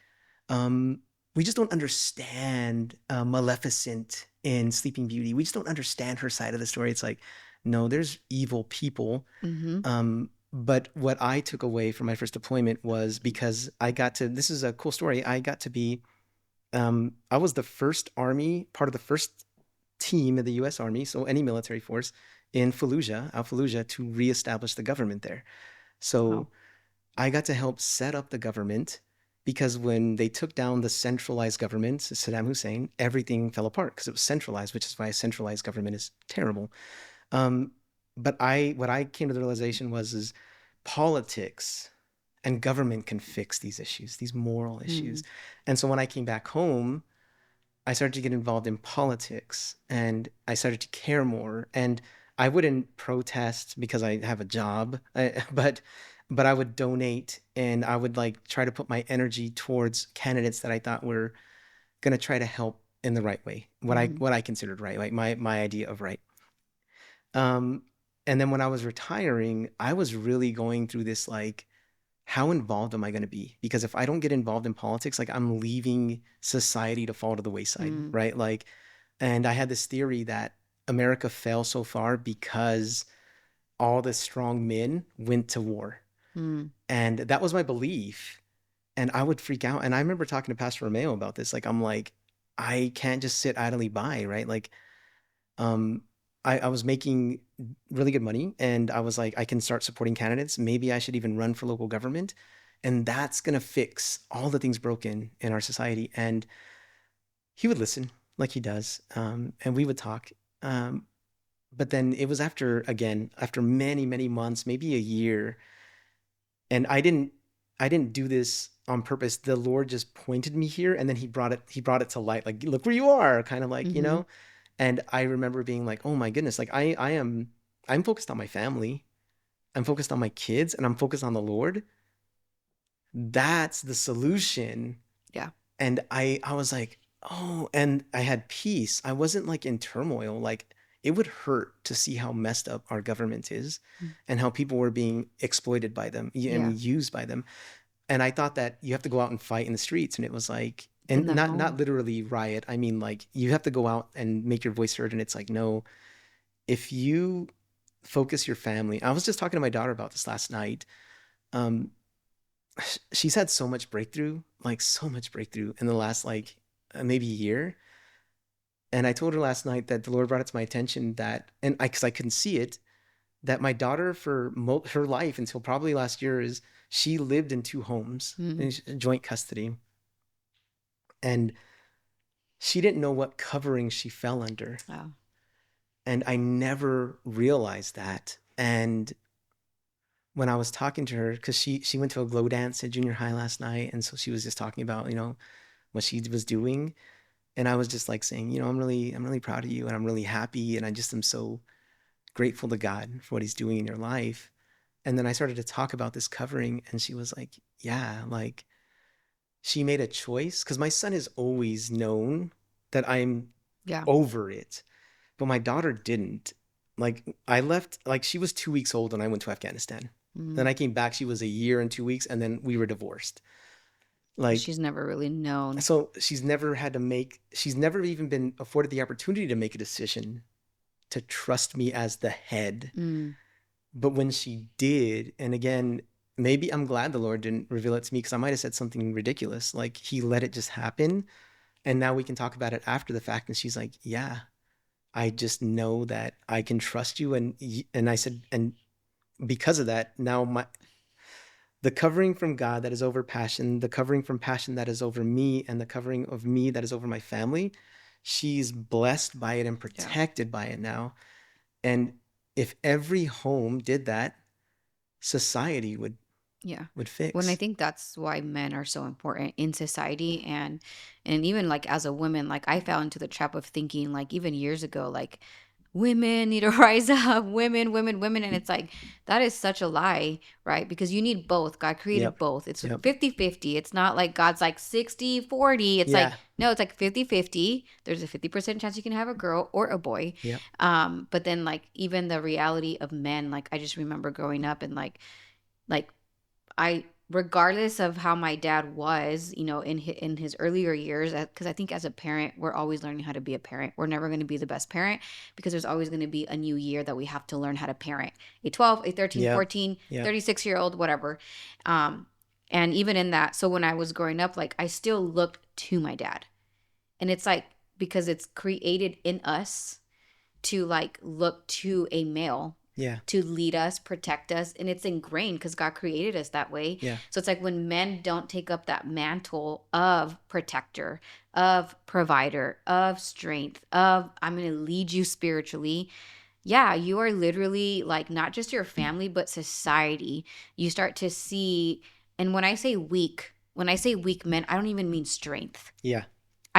um, we just don't understand Maleficent in Sleeping Beauty. We just don't understand her side of the story. It's like, no, there's evil people. Mm-hmm. But what I took away from my first deployment was because this is a cool story. I was the first army, part of the first team of the US Army, so any military force in Fallujah, to reestablish the government there. Wow. So I got to help set up the government because when they took down the centralized government, Saddam Hussein, everything fell apart because it was centralized, which is why a centralized government is terrible. Um, but what I came to the realization is politics and government can fix these issues, these moral issues. Mm. And so when I came back home, I started to get involved in politics and I started to care more. And I wouldn't protest because I have a job, but I would donate and I would like try to put my energy towards candidates that I thought were going to try to help in the right way, Mm-hmm. what I considered right, like my idea of right. Um, and then when I was retiring, I was really going through this like, how involved am I going to be? Because if I don't get involved in politics, like I'm leaving society to fall to the wayside, Mm-hmm. right? Like, and I had this theory that America fell so far because all the strong men went to war. Mm-hmm. And that was my belief. And I would freak out. And I remember talking to Pastor Romeo about this. Like, I'm like, I can't just sit idly by, right? Like, um, I was making really good money and I was like, I can start supporting candidates. Maybe I should even run for local government. And that's going to fix all the things broken in our society. And he would listen like he does. And we would talk. Um, but then it was after, again, after many, many months, maybe a year. And I didn't do this on purpose. The Lord just pointed me here and then he brought it to light. Like, look where you are, kind of like, Mm-hmm. and I remember being like, oh my goodness, like I'm focused on my family. I'm focused on my kids and I'm focused on the Lord. That's the solution. Yeah. And I was like, oh, and I had peace. I wasn't like in turmoil. Like it would hurt to see how messed up our government is and how people were being exploited by them Yeah. and used by them. And I thought that you have to go out and fight in the streets. And it was like, In and the not home. literally riot. I mean, like you have to go out and make your voice heard. And it's like, no, if you focus your family, I was just talking to my daughter about this last night. Um, she's had so much breakthrough, like so much breakthrough in the last like maybe year. And I told her last night that the Lord brought it to my attention that, and because I couldn't see it, that my daughter for her life until probably last year is she lived in two homes Mm-hmm. in joint custody, and she didn't know what covering she fell under, Oh. and I never realized that. And when I was talking to her, because she went to a glow dance at junior high last night, and so she was just talking about what she was doing, and I was just like saying, I'm really proud of you, and I'm really happy, and I just am so grateful to God for what He's doing in your life. And then I started to talk about this covering, and she was like, yeah, like she made a choice because my son has always known that I'm Yeah. over it, but my daughter didn't. Like I left, like she was 2 weeks old when I went to Afghanistan. Then Mm-hmm. I came back, she was a year and 2 weeks, and then we were divorced. So Like, she's never really known. so she's never even been afforded the opportunity to make a decision to trust me as the head. Mm. But when she did, and again, maybe I'm glad the Lord didn't reveal it to me because I might have said something ridiculous. Like He let it just happen. And now we can talk about it after the fact. And she's like, yeah, I just know that I can trust you. And I said, and because of that, now the covering from God that is over passion, the covering from passion that is over me, and the covering of me that is over my family, she's blessed by it and Yeah. protected by it now. And if every home did that, society Yeah. would When I fix. think that's why men are so important in society, and even like as a woman, like I fell into the trap of thinking like even years ago like women need to rise up, women, women, women, and it's like that is such a lie, right? Because you need both. God created Yep. both. It's Yep. 50-50. It's not like God's like 60-40. It's like Yeah. no, it's like 50-50. There's a 50% chance you can have a girl or a boy. Yep. But then like even the reality of men, like I just remember growing up and like I regardless of how my dad was, in his earlier years, because I think as a parent, we're always learning how to be a parent. We're never going to be the best parent because there's always going to be a new year that we have to learn how to parent a 12, a 13, Yep. 14, Yep. 36-year-old, whatever. Um, and even in that, so when I was growing up, like I still looked to my dad. And it's like because it's created in us to like look to a male Yeah. to lead us, protect us, and it's ingrained because God created us that way. Yeah. So it's like when men don't take up that mantle of protector, of provider, of strength, of I'm going to lead you spiritually. Yeah, you are literally like not just your family, but society. You start to see, and when I say weak men, I don't even mean strength. Yeah.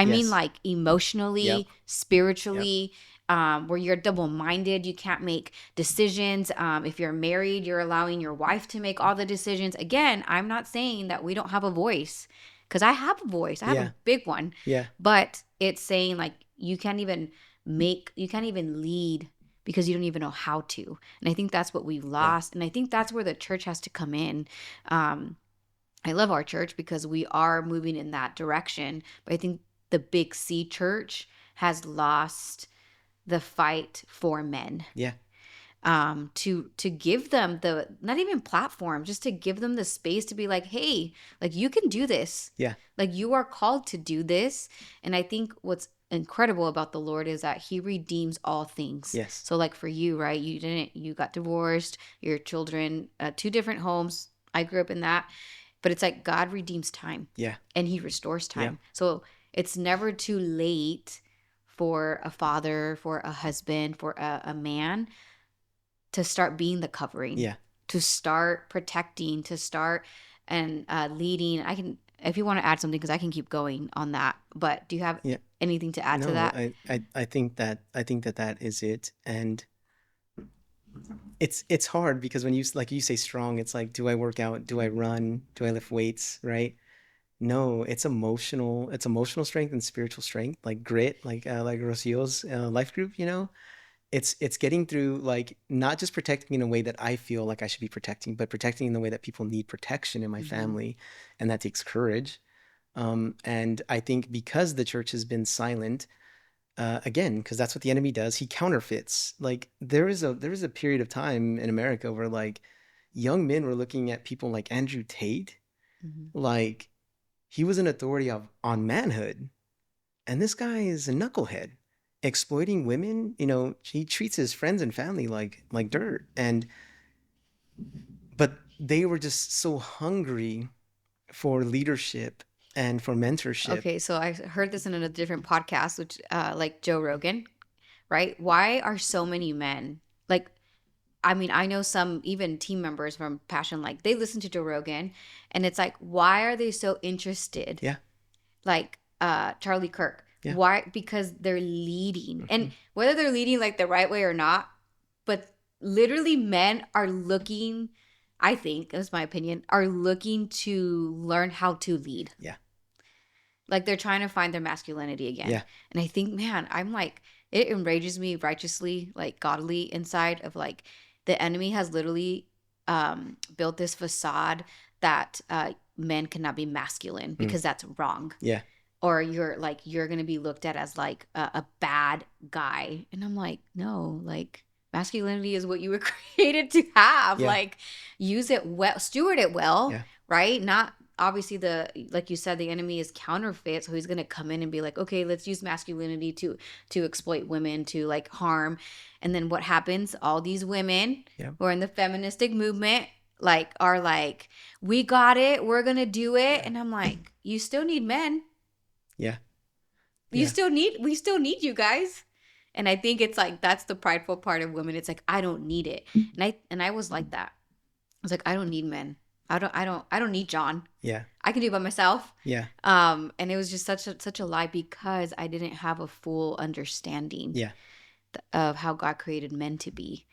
I mean, Yes. like Yep. emotionally, Yep. spiritually, where you're double minded. You can't make decisions. If you're married, you're allowing your wife to make all the decisions. Again, I'm not saying that we don't have a voice, because I have a voice, I have a Yeah. big one, Yeah. but it's saying like you can't even lead because you don't even know how to. And I think that's what we've Yeah. lost. And I think that's where the church has to come in. Um, I love our church because we are moving in that direction. But I think the big C church has lost the fight for men, Yeah. to give them the, not even platform, just to give them the space to be like, hey, like you can do this, Yeah. like you are called to do this. And I think what's incredible about the Lord is that he redeems all things. Yes. So like for you, right, you got divorced, your children, two different homes, I grew up in that, but it's like God redeems time Yeah. and he restores Yep. time. So it's never too late for a father, for a husband, for a man to start being the covering, Yeah. to start protecting, to start and leading. I can, if you want to add something, because I can keep going on that. But do you have Yeah. anything to add to No, that? I think that that is it. And it's hard because when you like you say strong, it's like, do I work out? Do I run? Do I lift weights? Right? No, it's emotional strength and spiritual strength, like grit, like Rocio's life group, you know? It's getting through, like, not just protecting in a way that I feel like I should be protecting, but protecting in the way that people need protection in my Mm-hmm. family, and that takes courage. And I think because the church has been silent, again, because that's what the enemy does, he counterfeits. Like there is a period of time in America where like young men were looking at people like Andrew Tate, Mm-hmm. like he was an authority on manhood, and this guy is a knucklehead, exploiting women. You know, he treats his friends and family like dirt. And but they were just so hungry for leadership and for mentorship. Okay, so I heard this in a different podcast, which like Joe Rogan, right? Why are so many men like? I mean, I know some even team members from Passion, like they listen to Joe Rogan, and it's like, why are they so interested? Yeah. Like Charlie Kirk. Yeah. Why? Because they're leading. And Hmm. whether they're leading like the right way or not, but literally men are looking, I think, that's my opinion, are looking to learn how to lead. Yeah. Like they're trying to find their masculinity Yeah. again. And I think, man, I'm like, it enrages me righteously, like godly inside of like the enemy has literally built this facade that men cannot be masculine Mm. because that's wrong, Yeah. or you're going to be looked at as like a bad guy. And I'm like, no, like masculinity is what you were created to have. Yeah. Like use it well, steward it well, Yeah. right? Not obviously, the like you said, the enemy is counterfeit, so he's going to come in and be like, okay, let's use masculinity to exploit women, to like harm. And then what happens, all these women Yeah. who are in the feministic movement like are like, we got it, we're going to do it. Yeah. And I'm like, you still need men. Yeah. You Yeah. still need, we still need you guys. And I think it's like that's the prideful part of women. It's like, I don't need it. And I was like that. I was like, I don't need men. I don't need John. Yeah. I can do it by myself. Yeah. And it was just such a lie because I didn't have a full understanding Yeah. of how God created men to be.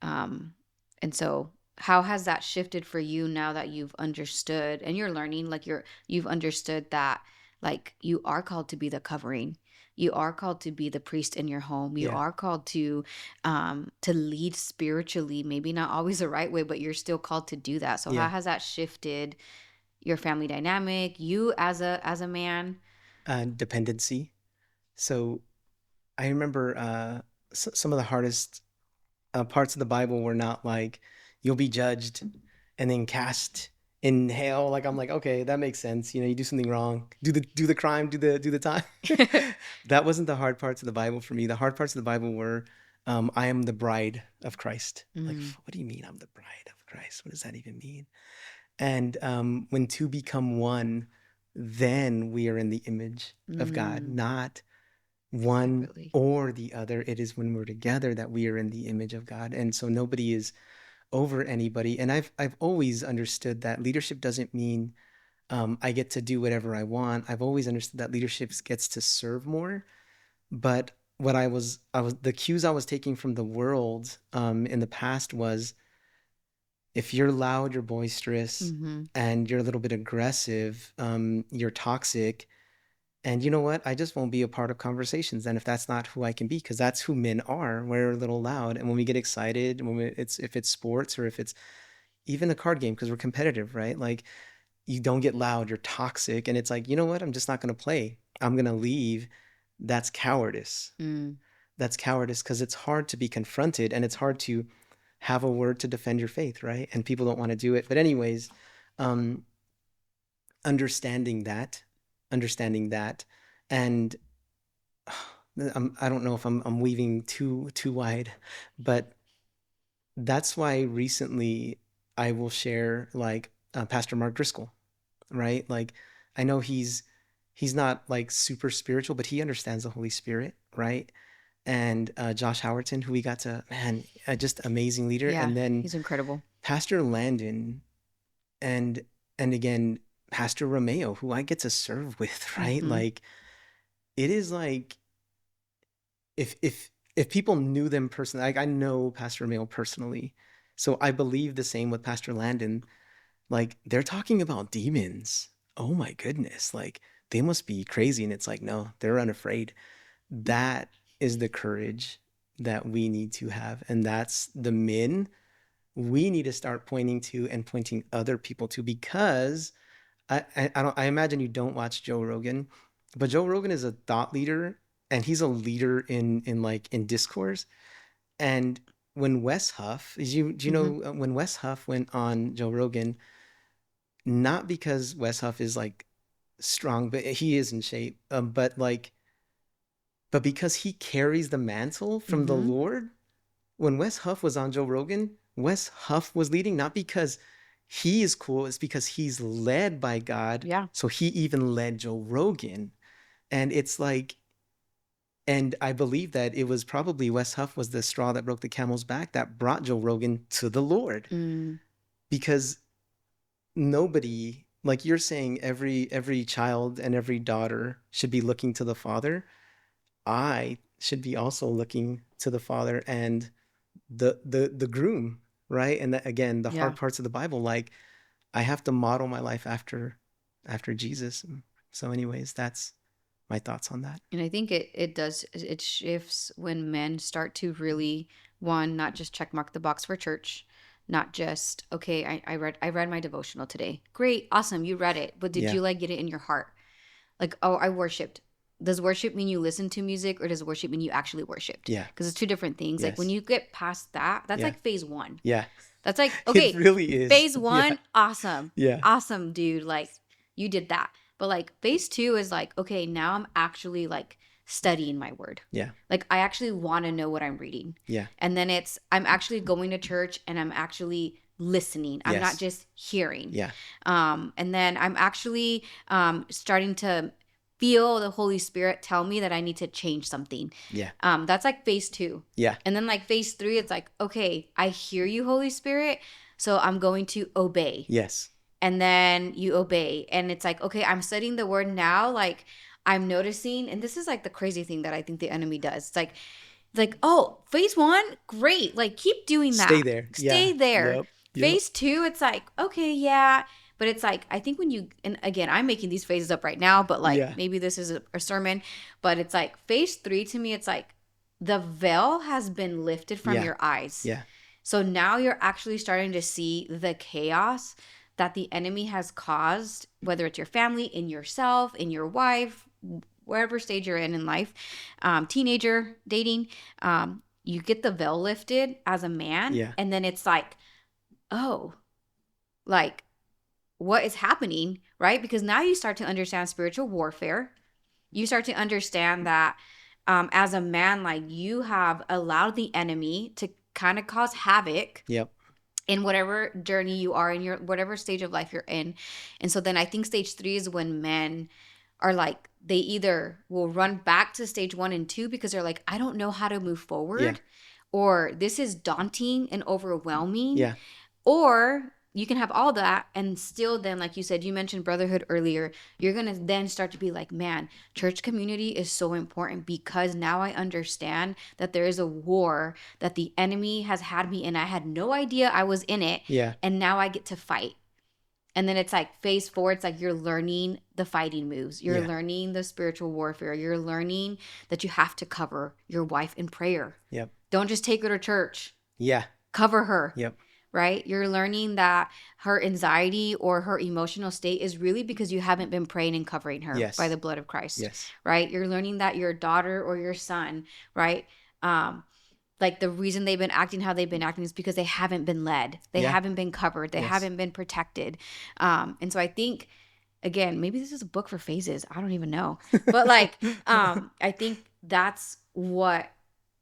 Um, and so how has that shifted for you now that you've understood and you're learning, like you've understood that like you are called to be the covering. You are called to be the priest in your home. You Yeah. are called to lead spiritually, maybe not always the right way, but you're still called to do that. So how Yeah. has that shifted your family dynamic, you as a man? Dependency. So I remember some of the hardest parts of the Bible were not like you'll be judged and then cast in hell. Like I'm like, okay, that makes sense. You know, you do something wrong, do the crime, do the time. That wasn't the hard parts of the Bible for me. The hard parts of the Bible were, I am the bride of Christ. Like, Mm, what do you mean I'm the bride of Christ? What does that even mean? And when two become one, then we are in the image of God, mm, not one separately. or the other. It is when we're together that we are in the image of God. And so nobody is over anybody. And I've always understood that leadership doesn't mean I get to do whatever I want. I've always understood that leadership gets to serve more. But what I was the cues I was taking from the world in the past was if you're loud, you're boisterous, Mm-hmm. and you're a little bit aggressive, you're toxic. And you know what? I just won't be a part of conversations. And if that's not who I can be, because that's who men are, we're a little loud. And when we get excited, it's if it's sports or if it's even a card game, because we're competitive, right? Like you don't get loud, you're toxic, and it's like, you know what? I'm just not going to play. I'm going to leave. That's cowardice. Mm. That's cowardice because it's hard to be confronted and it's hard to have a word to defend your faith, right? And people don't want to do it. But anyways, um, understanding that, understanding that, and I don't know if I'm weaving too wide, but that's why recently I will share like Pastor Mark Driscoll, right? Like I know he's not like super spiritual, but he understands the Holy Spirit, right? And Josh Howerton, who we got to, man, just amazing leader. Yeah, And then he's incredible. Pastor Landon, and and again Pastor Romeo, who I get to serve with, right? Mm-hmm. Like it is like if people knew them personally, like I know Pastor Romeo personally, so I believe the same with Pastor Landon. Like they're talking about demons. Oh my goodness, like they must be crazy, and it's like no, they're unafraid. That is the courage that we need to have, and that's the men we need to start pointing to and pointing other people to because I don't I imagine you don't watch Joe Rogan, but Joe Rogan is a thought leader and he's a leader in like in discourse. And when Wes Huff, do you Mm-hmm. know when Wes Huff went on Joe Rogan, not because Wes Huff is like strong, but he is in shape, but because he carries the mantle from the Mm-hmm. Lord. When Wes Huff was on Joe Rogan, Wes Huff was leading not because he is cool, it's because he's led by God. Yeah. So he even led Joe Rogan. And it's like, and I believe that it was probably Wes Huff was the straw that broke the camel's back that brought Joe Rogan to the Lord. Mm. Because nobody, like you're saying, every child and every daughter should be looking to the Father. I should be also looking to the Father and the groom, right? And that, again, the Yeah. hard parts of the Bible, like I have to model my life after Jesus. So anyways, that's my thoughts on that. And I think it does it shifts when men start to really one not just check mark the box for church, not just okay, I read my devotional today. Great, awesome, you read it, but did Yeah, you like get it in your heart? Like, oh, I worshiped. Does worship mean you listen to music or does worship mean you actually worshiped? yeah, Because it's two different things. Like when yes, you get past that, that's yeah, like phase one. yeah. That's like, It okay, really is. phase Yeah, one, awesome. yeah, Awesome, dude. Like, you did that. But like, phase two is like, okay, now I'm actually like studying my word. yeah, Like, I actually want to know what I'm reading. yeah, And then I'm actually going to church and I'm actually listening. I'm not yes, just hearing. yeah, And then I'm actually starting to feel the Holy Spirit tell me that I need to change something. yeah, That's like phase two. yeah, And then like phase three, it's like, okay, I hear you, Holy Spirit. So I'm going to obey. yes, And then you obey. And it's like, okay, I'm studying the word now. Like I'm noticing, and this is like the crazy thing that I think the enemy does. It's like, oh, phase one, great. Like keep doing stay that. there. Yeah, Stay there. yep, yep, Phase two, it's like, okay, yeah. But it's like, I think when you, and again, I'm making these phases up right now, but like yeah, maybe this is a sermon, but it's like phase three to me, it's like the veil has been lifted from yeah, your eyes. yeah, So now you're actually starting to see the chaos that the enemy has caused, whether it's your family, in yourself, in your wife, wherever stage you're in life, teenager, dating. You get the veil lifted as a man, yeah, and then it's like, oh, like what is happening, right? Because now you start to understand spiritual warfare. You start to understand that as a man, like you have allowed the enemy to kind of cause havoc yep, in whatever journey you are in your whatever stage of life you're in. And so then I think stage three is when men are like, they either will run back to stage one and two because they're like, I don't know how to move yeah, forward, or this is daunting and overwhelming, yeah, or you can have all that and still then, like you said, you mentioned brotherhood earlier, you're going to then start to be like, man, church community is so important because now I understand that there is a war that the enemy has had me and I had no idea I was in it, Yeah. and now I get to fight. And then it's like phase 4, it's like you're learning the fighting moves, you're Yeah. learning the spiritual warfare, you're learning that you have to cover your wife in prayer. Yep. Don't just take her to church, Yeah. cover her. Yep. Right? You're learning that her anxiety or her emotional state is really because you haven't been praying and covering her by Yes. the blood of Christ. Yes. Right? You're learning that your daughter or your son, right? Like the reason they've been acting how they've been acting is because they haven't been led. They Yeah. haven't been covered. They Yes. haven't been protected. And so I think, again, maybe this is a book for phases. I don't even know. But like, I think that's what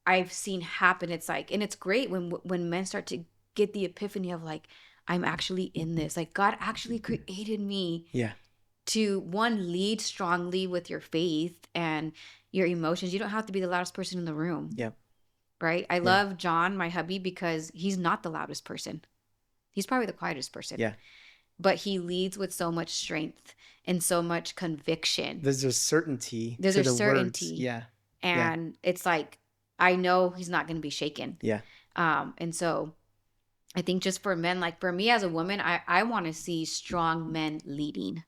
I've seen happen. It's like, and it's great when men start to get the epiphany of like, I'm actually in this. Like God actually created me Yeah. to, one, lead strongly with your faith and your emotions. You don't have to be the loudest person in the room. Yep. Right? I Yeah. love John, my hubby, because he's not the loudest person. He's probably the quietest person. Yeah. But he leads with so much strength and so much conviction. There's a certainty There's to a the certainty. words. Yeah. And it's like, I know he's not going to be shaken. Yeah. And so I think just for men, like for me as a woman, I want to see strong men leading.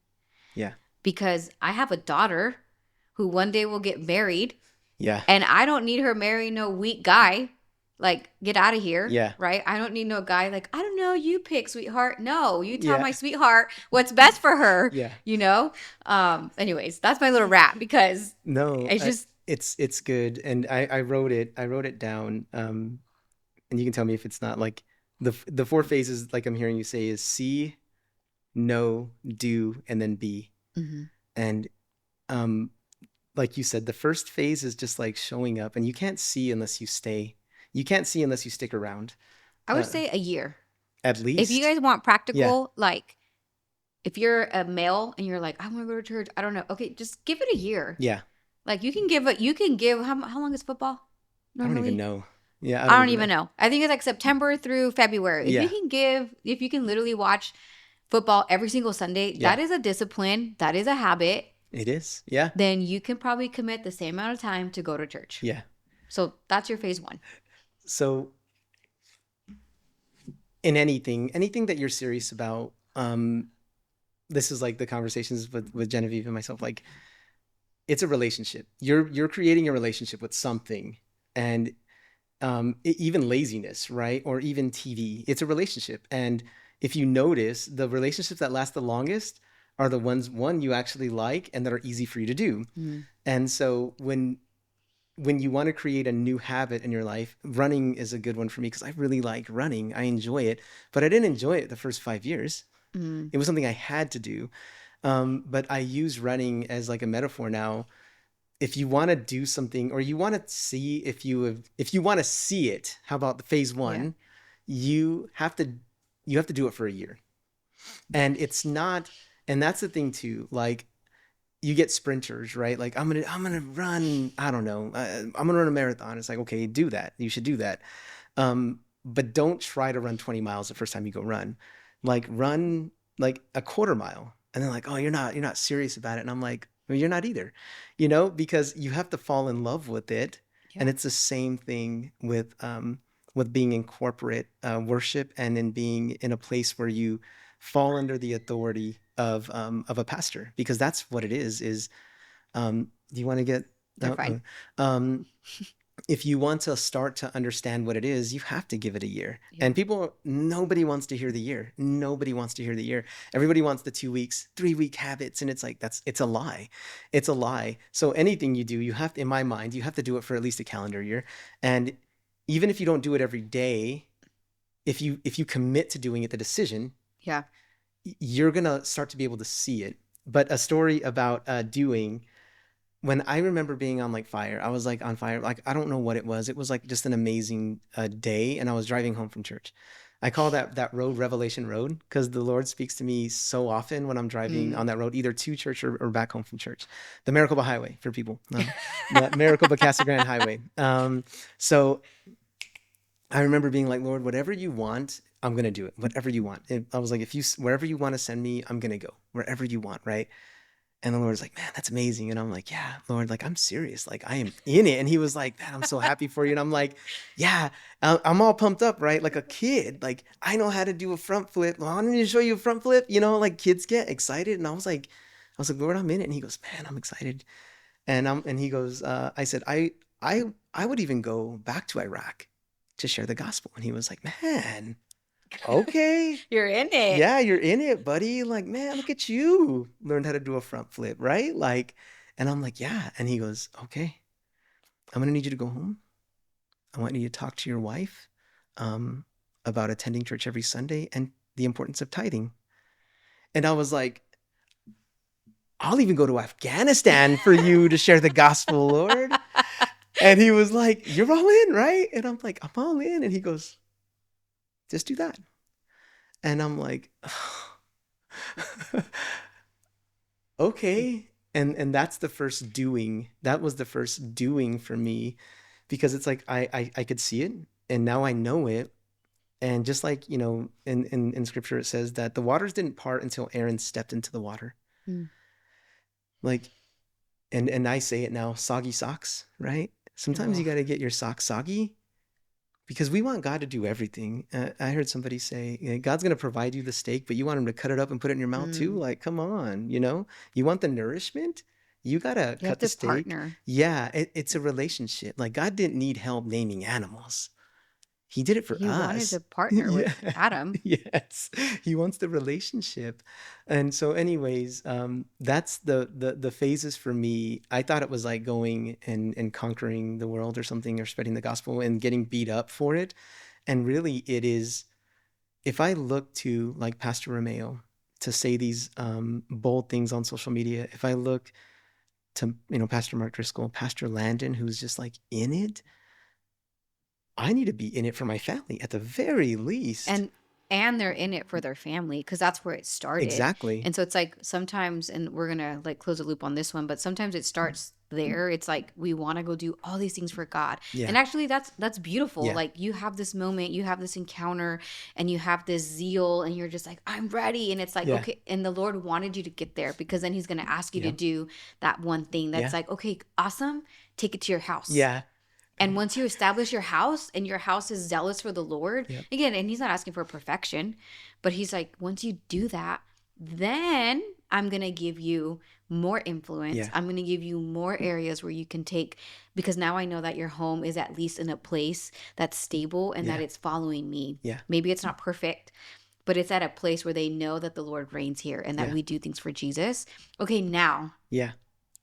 Yeah. Because I have a daughter who one day will get married. Yeah. And I don't need her marrying no weak guy. Like, get out of here. Yeah. Right? I don't need no guy like, I don't know, you pick, sweetheart. No, you tell Yeah. my sweetheart what's best for her. Yeah. You know? Anyways, that's my little rap because No, it's just it's good. And I wrote it down. And you can tell me if it's not like the 4 phases, like I'm hearing you say, is see, know, do, and then be. mm-hmm. And like you said, the first phase is just like showing up, and you can't see unless you stay. You can't see unless you stick around. I would say a year. At least. If you guys want practical, like if you're a male and you're like, I want to go to church, I don't know. Okay, just give it a year. Yeah. Like you can give how long is football? Normally? I don't even know. Yeah, I don't even know. I think it's like September through February. Yeah. If you can literally watch football every single Sunday, Yeah. that is a discipline. That is a habit. It is. Yeah. Then you can probably commit the same amount of time to go to church. Yeah. So that's your phase 1. So in anything that you're serious about, this is like the conversations with Genevieve and myself, like it's a relationship. You're creating a relationship with something, and even laziness, right? Or even TV, it's a relationship. And if you notice, the relationships that last the longest are the ones, one, you actually like and that are easy for you to do. Mm. And so when you want to create a new habit in your life, running is a good one for me because I really like running. I enjoy it, but I didn't enjoy it the first 5 years. Mm. It was something I had to do. But I use running as like a metaphor now. If you want to do something, or you want to see if you want to see it, how about the phase 1? Yeah. You have to do it for a year. And it's not, and that's the thing too, like you get sprinters, right? Like I'm going to run, I don't know, I'm going to run a marathon. It's like, okay, do that. You should do that. But don't try to run 20 miles the first time you go run. Like run like a quarter mile. And they're like, oh, you're not serious about it. And I'm like, well, you're not either, because you have to fall in love with it. Yeah. And it's the same thing with being in corporate worship and in being in a place where you fall under the authority of a pastor, because that's what it is. Do you want to get? They're fine. If you want to start to understand what it is, you have to give it a year. Yeah. And nobody wants to hear the year. Nobody wants to hear the year. Everybody wants the 2 weeks, 3-week habits. And it's like, it's a lie. It's a lie. So anything you do, you have to, in my mind, you have to do it for at least a calendar year. And even if you don't do it every day, if you commit to doing it, the decision, yeah, you're going to start to be able to see it. But a story about doing, when I remember being on like fire, I was like on fire. Like, I don't know what it was. It was like just an amazing day. And I was driving home from church. I call that road Revelation Road, because the Lord speaks to me so often when I'm driving on that road, either to church or back home from church. The Maricopa Highway for people, the Maricopa Casa Grande Highway. So I remember being like, Lord, whatever you want, I'm gonna do it. Whatever you want. I was like, if you wherever you want to send me, I'm gonna go wherever you want, right? And the Lord's like, man, that's amazing. And I'm like, yeah, Lord, like I'm serious, like I am in it. And he was like, man, I'm so happy for you. And I'm like, yeah, I'm all pumped up, right? Like a kid, like I know how to do a front flip. Well, I need to show you a front flip. Like kids get excited. And I was like, Lord, I'm in it. And he goes, man, I'm excited. And he goes, I said, I would even go back to Iraq to share the gospel. And he was like, man, okay. You're in it. Yeah, you're in it, buddy. Like, man, look at you. Learned how to do a front flip, right? Like, and I'm like, yeah. And he goes, okay, I'm gonna need you to go home. I want you to talk to your wife um, about attending church every Sunday and the importance of tithing. And I was like, I'll even go to Afghanistan for you to share the gospel, Lord. And he was like, you're all in, right? And I'm like, I'm all in. And he goes, just do that. And I'm like, okay. And that's the first doing. That was the first doing for me because it's like I could see it and now I know it. And just like, in scripture it says that the waters didn't part until Aaron stepped into the water. Mm. Like, and I say it now, soggy socks, right? Sometimes you Oh, got to get your socks soggy because we want God to do everything. I heard somebody say, God's going to provide you the steak, but you want him to cut it up and put it in your mouth too? mm. Like, come on, you want the nourishment? You got to You have cut the to steak. partner. Yeah, it's a relationship. Like, God didn't need help naming animals. He did it for He wanted us. to partner Yeah. with Adam. Yes. He wants the relationship. And so anyways, that's the phases for me. I thought it was like going and conquering the world or something or spreading the gospel and getting beat up for it. And really it is if I look to like Pastor Romeo to say these bold things on social media, if I look to Pastor Mark Driscoll, Pastor Landon, who's just like in it, I need to be in it for my family at the very least. and and they're in it for their family because that's where it started. Exactly. And so it's like sometimes, and we're gonna like close the loop on this one, but sometimes it starts there. It's like we want to go do all these things for God. Yeah. And actually that's beautiful. Yeah. Like you have this moment, you have this encounter, and you have this zeal, and you're just like, I'm ready. And it's like, Yeah. okay, and the Lord wanted you to get there because then he's gonna ask you to Yeah. do that one thing that's Yeah. like, okay, awesome, take it to your house. Yeah. And once you establish your house and your house is zealous for the Lord, Yep. again, and he's not asking for perfection, but he's like, once you do that, then I'm going to give you more influence. Yeah. I'm going to give you more areas where you can take, because now I know that your home is at least in a place that's stable and that Yeah. it's following me. Yeah. Maybe it's not perfect, but it's at a place where they know that the Lord reigns here and that Yeah. we do things for Jesus. Okay, now,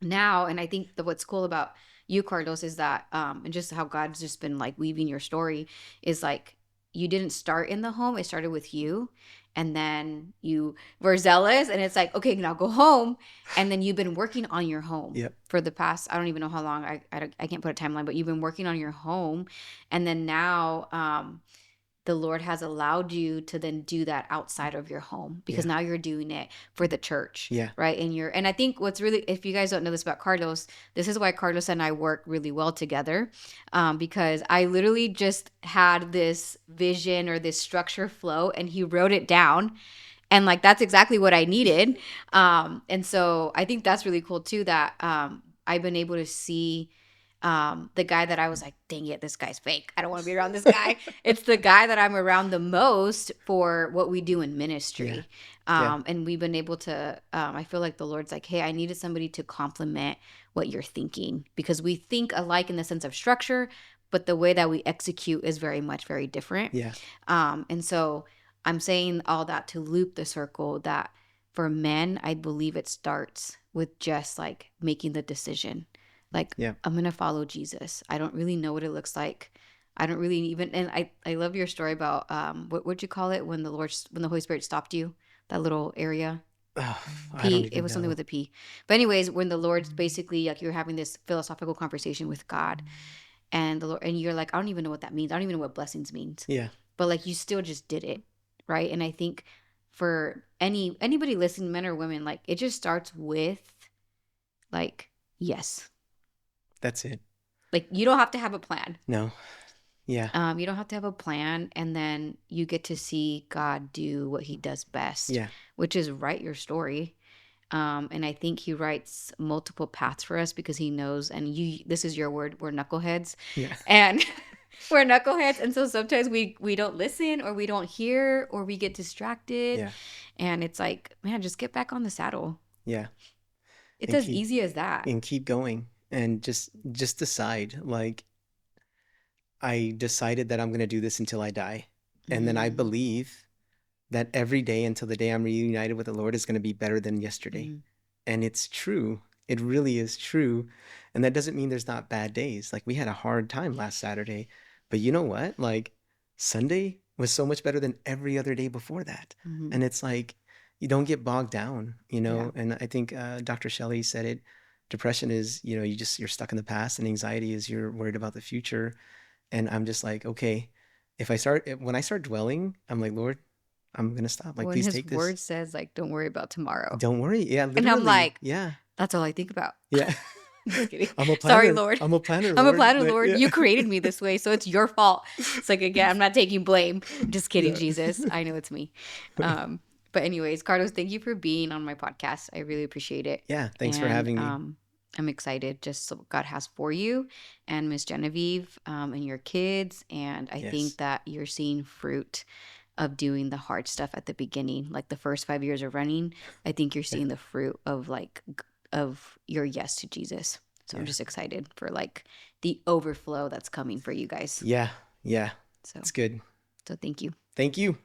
and I think that what's cool about you, Carlos, is that and just how God's just been like weaving your story is like you didn't start in the home, it started with you, and then you were zealous, and it's like, okay, now go home. And then you've been working on your home Yep. for the past, I don't even know how long, I can't put a timeline, but you've been working on your home. And then now the Lord has allowed you to then do that outside of your home because Yeah. now you're doing it for the church, Yeah. right? And I think what's really, if you guys don't know this about Carlos, this is why Carlos and I work really well together, because I literally just had this vision or this structure flow, and he wrote it down, and like that's exactly what I needed. And so I think that's really cool too that I've been able to see the guy that I was like, dang it, this guy's fake. I don't want to be around this guy. It's the guy that I'm around the most for what we do in Yeah. ministry. Yeah. And we've been able to, I feel like the Lord's like, hey, I needed somebody to complement what you're thinking because we think alike in the sense of structure, but the way that we execute is very much very different. Yeah. And so I'm saying all that to loop the circle that for men, I believe it starts with just like making the decision. Like, Yeah. I'm going to follow Jesus. I don't really know what it looks like. I don't really even, and I love your story about, what'd you call it when when the Holy Spirit stopped you, that little area? Oh, I don't P, it even was something know. with a P. But anyways, when the Lord's basically like you're having this philosophical conversation with God and the Lord, and you're like, I don't even know what that means. I don't even know what blessings means. Yeah. But like, you still just did it. Right. And I think for anybody listening, men or women, like it just starts with like, yes. That's it. Like you don't have to have a plan. No. Yeah. You don't have to have a plan, and then you get to see God do what he does best, Yeah. which is write your story. And I think he writes multiple paths for us because he knows, and this is your word, we're knuckleheads. Yeah. And we're knuckleheads. And so sometimes we don't listen, or we don't hear, or we get distracted. Yeah. And it's like, man, just get back on the saddle. Yeah. It's And as keep easy as that. and keep going and just decide like I decided that I'm going to do this until I die. And then I Mm, believe that every day until the day I'm reunited with the Lord is going to be better than yesterday. mm, And it's true. It really is true. And that doesn't mean there's not bad days. Like we had a hard time last Saturday, but you know what? Like Sunday was so much better than every other day before that. mm. And it's like you don't get bogged down, you Yeah. know? And I think Dr. Shelley said it. Depression is, you know, you're stuck in the past, and anxiety is you're worried about the future. And I'm just like, okay, when I start dwelling, I'm like, Lord, I'm gonna stop. Like, When please his take this. word says, like, don't worry about tomorrow. Don't worry. Yeah, And I'm literally. like, Yeah. that's all I think about. Yeah. Just kidding. I'm a Sorry, planner. Lord. I'm a planner, I'm a Lord. planner, But Lord. yeah. You created me this way, so it's your fault. It's like, again, I'm not taking blame. Just kidding, Yeah. Jesus. I know it's me. But anyways, Carlos, thank you for being on my podcast. I really appreciate it. Yeah. Thanks for And having me. I'm excited just what God has for you and Miss Genevieve, and your kids. And I Yes. think that you're seeing fruit of doing the hard stuff at the beginning, like the first 5 years of running. I think you're Yeah. seeing the fruit of of your yes to Jesus. So I'm Yeah. just excited for like the overflow that's coming for you guys. Yeah. Yeah. So It's good. so thank you. Thank you.